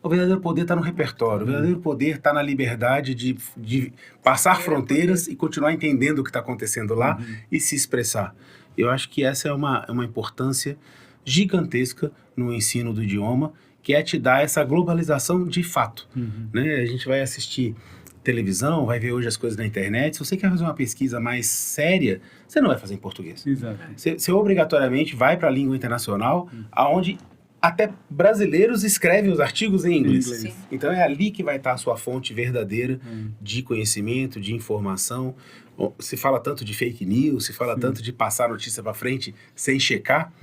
O verdadeiro poder está no repertório. O verdadeiro poder está na liberdade de passar fronteiras e continuar entendendo o que está acontecendo lá e se expressar. Eu acho que essa é uma importância gigantesca no ensino do idioma, que é te dar essa globalização de fato. Né? A gente vai assistir televisão, vai ver hoje as coisas na internet. Se você quer fazer uma pesquisa mais séria, você não vai fazer em português. Exato. Você obrigatoriamente vai para a língua internacional, aonde até brasileiros escrevem os artigos em inglês. Então é ali que vai estar a sua fonte verdadeira de conhecimento, de informação. Se fala tanto de fake news, se fala tanto de passar a notícia para frente sem checar.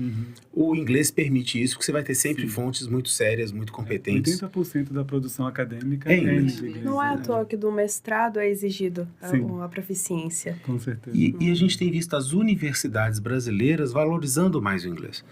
O inglês permite isso, porque você vai ter sempre fontes muito sérias, muito competentes. 80% da produção acadêmica é em inglês. Não é à toa que do mestrado é exigido a proficiência. Com certeza. E a gente tem visto as universidades brasileiras valorizando mais o inglês.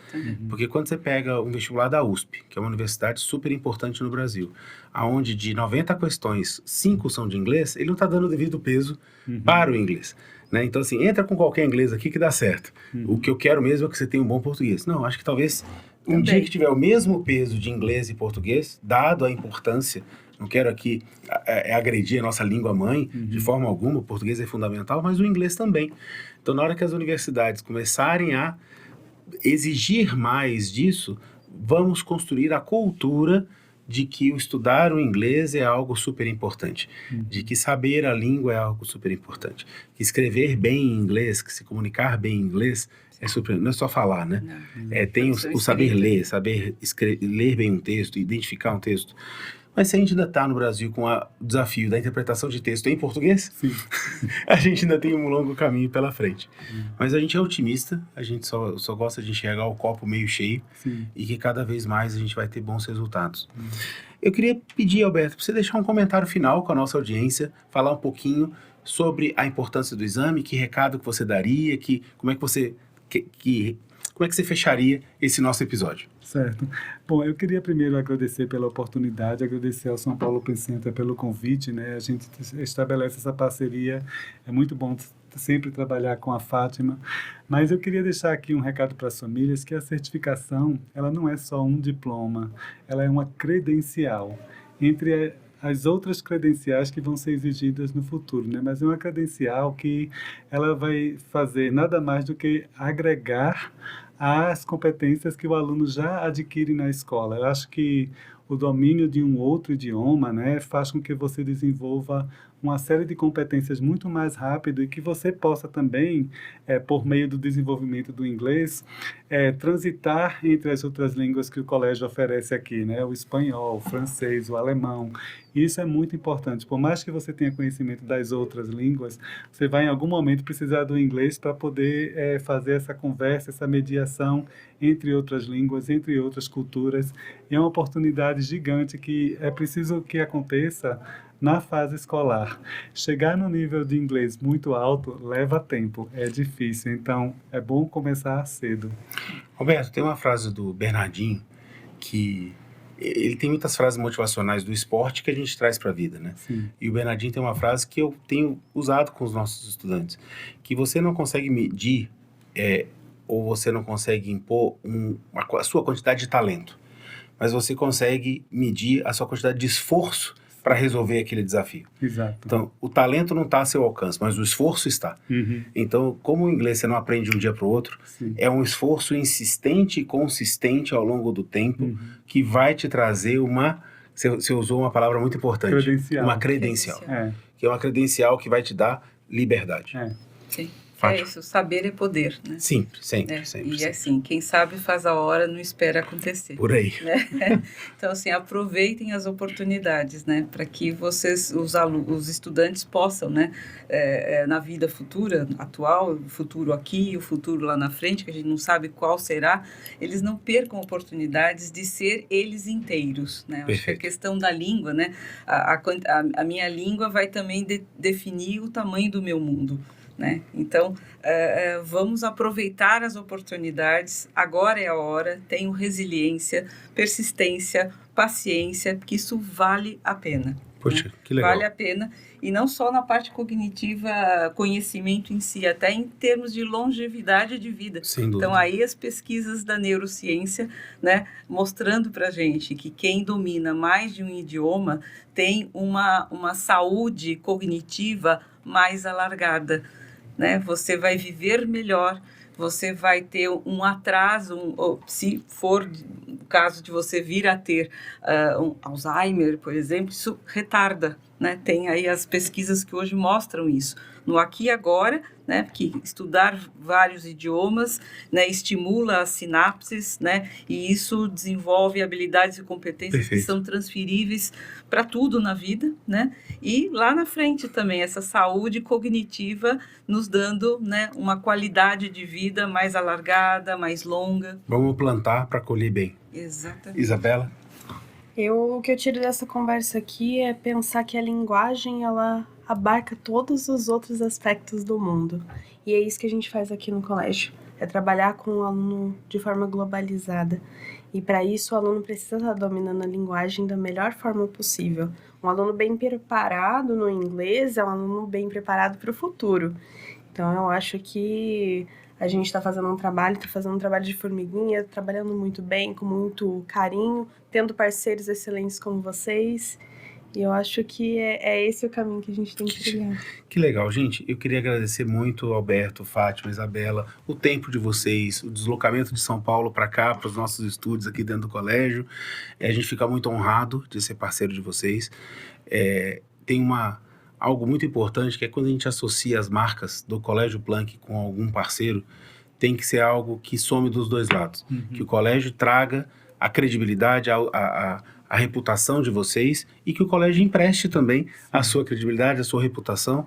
Porque quando você pega um vestibular da USP, que é uma universidade super importante no Brasil, onde de 90 questões, 5 são de inglês, ele não está dando o devido peso para o inglês. Né? Então, assim, entra com qualquer inglês aqui que dá certo. O que eu quero mesmo é que você tenha um bom português. Não, acho que talvez um dia que tiver o mesmo peso de inglês e português, dado a importância, não quero aqui agredir a nossa língua mãe de forma alguma, o português é fundamental, mas o inglês também. Então, na hora que as universidades começarem a exigir mais disso, vamos construir a cultura de que o estudar o inglês é algo super importante, de que saber a língua é algo super importante, que escrever bem em inglês, que se comunicar bem em inglês é super, não é só falar, né? Tem o saber ler, ler bem um texto, identificar um texto. Mas se a gente ainda está no Brasil com o desafio da interpretação de texto em português, a gente ainda tem um longo caminho pela frente. Mas a gente é otimista, a gente só gosta de enxergar o copo meio cheio e que cada vez mais a gente vai ter bons resultados. Eu queria pedir, Alberto, para você deixar um comentário final com a nossa audiência, falar um pouquinho sobre a importância do exame, que recado que você daria, como é que você fecharia esse nosso episódio? Certo. Bom, eu queria primeiro agradecer pela oportunidade, agradecer ao São Paulo Open Center pelo convite, né? A gente estabelece essa parceria, é muito bom sempre trabalhar com a Fátima, mas eu queria deixar aqui um recado para as famílias que a certificação, ela não é só um diploma, ela é uma credencial, entre as outras credenciais que vão ser exigidas no futuro, né? Mas é uma credencial que ela vai fazer nada mais do que agregar as competências que o aluno já adquire na escola. Eu acho que o domínio de um outro idioma, né, faz com que você desenvolva uma série de competências muito mais rápido e que você possa também, por meio do desenvolvimento do inglês, transitar entre as outras línguas que o colégio oferece aqui, né? O espanhol, o francês, o alemão. Isso é muito importante. Por mais que você tenha conhecimento das outras línguas, você vai em algum momento precisar do inglês para poder fazer essa conversa, essa mediação entre outras línguas, entre outras culturas. E é uma oportunidade gigante que é preciso que aconteça na fase escolar. Chegar no nível de inglês muito alto leva tempo, é difícil, então é bom começar cedo. Roberto, tem uma frase do Bernardinho que ele tem muitas frases motivacionais do esporte que a gente traz para a vida, né? Sim. E o Bernardinho tem uma frase que eu tenho usado com os nossos estudantes, que você não consegue medir ou você não consegue impor a sua quantidade de talento, mas você consegue medir a sua quantidade de esforço para resolver aquele desafio. Exato. Então, o talento não está a seu alcance, mas o esforço está. Então, como o inglês você não aprende de um dia para o outro, Sim. é um esforço insistente e consistente ao longo do tempo que vai te trazer você usou uma palavra muito importante. Credencial. Uma credencial. É. Que é uma credencial que vai te dar liberdade. Sim. Fátima. É isso, saber é poder, né? Sempre. E sempre. assim, quem sabe faz a hora, não espera acontecer. Por aí. Né? Então, assim, aproveitem as oportunidades, né? Para que vocês, os estudantes possam, né? Na vida futura, atual, o futuro aqui, o futuro lá na frente, que a gente não sabe qual será, eles não percam oportunidades de ser eles inteiros, né? Acho que a questão da língua, né? A minha língua vai também definir o tamanho do meu mundo. Né? Então, vamos aproveitar as oportunidades, agora é a hora, tenham resiliência, persistência, paciência, porque isso vale a pena. Poxa, né? Que legal. Vale a pena, e não só na parte cognitiva, conhecimento em si, até em termos de longevidade de vida. Sem dúvida. Então, aí as pesquisas da neurociência, né, mostrando para a gente que quem domina mais de um idioma tem uma saúde cognitiva mais alargada. Né? Você vai viver melhor, você vai ter um atraso, se for o caso de você vir a ter um Alzheimer, por exemplo, isso retarda, né? Tem aí as pesquisas que hoje mostram isso. No aqui e agora, né? Porque estudar vários idiomas, né? Estimula as sinapses, né? E isso desenvolve habilidades e competências que são transferíveis para tudo na vida, né? E lá na frente também, essa saúde cognitiva nos dando, né, uma qualidade de vida mais alargada, mais longa. Vamos plantar para colher bem. Exatamente. Isabela? O que eu tiro dessa conversa aqui é pensar que a linguagem, ela abarca todos os outros aspectos do mundo. E é isso que a gente faz aqui no colégio. É trabalhar com o aluno de forma globalizada. E para isso o aluno precisa estar dominando a linguagem da melhor forma possível. Um aluno bem preparado no inglês é um aluno bem preparado para o futuro. Então eu acho que a gente está fazendo um trabalho de formiguinha, trabalhando muito bem, com muito carinho, tendo parceiros excelentes como vocês. E eu acho que é esse o caminho que a gente tem que trilhar. Que legal, gente. Eu queria agradecer muito ao Alberto, Fátima, Isabela, o tempo de vocês, o deslocamento de São Paulo para cá, para os nossos estúdios aqui dentro do colégio. A gente fica muito honrado de ser parceiro de vocês. Tem algo muito importante, que é quando a gente associa as marcas do Colégio Planck com algum parceiro, tem que ser algo que some dos dois lados. Que o colégio traga a credibilidade, a reputação de vocês, e que o colégio empreste também a sua credibilidade, a sua reputação,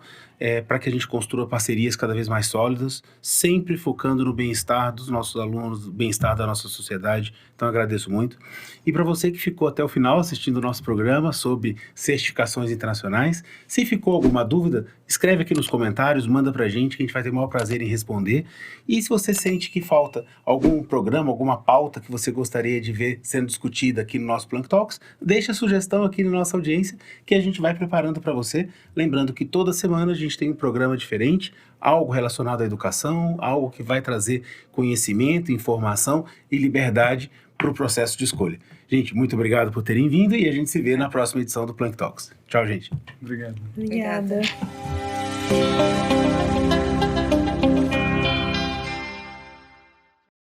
para que a gente construa parcerias cada vez mais sólidas, sempre focando no bem-estar dos nossos alunos, no bem-estar da nossa sociedade. Então, agradeço muito. E para você que ficou até o final assistindo o nosso programa sobre certificações internacionais, se ficou alguma dúvida, escreve aqui nos comentários, manda para a gente, que a gente vai ter o maior prazer em responder. E se você sente que falta algum programa, alguma pauta que você gostaria de ver sendo discutida aqui no nosso Planck Talks, deixa a sugestão aqui na nossa audiência, que a gente vai preparando para você. Lembrando que toda semana a gente tem um programa diferente, algo relacionado à educação, algo que vai trazer conhecimento, informação e liberdade para o processo de escolha. Gente, muito obrigado por terem vindo e a gente se vê na próxima edição do Planck Talks. Tchau, gente. Obrigado. Obrigada.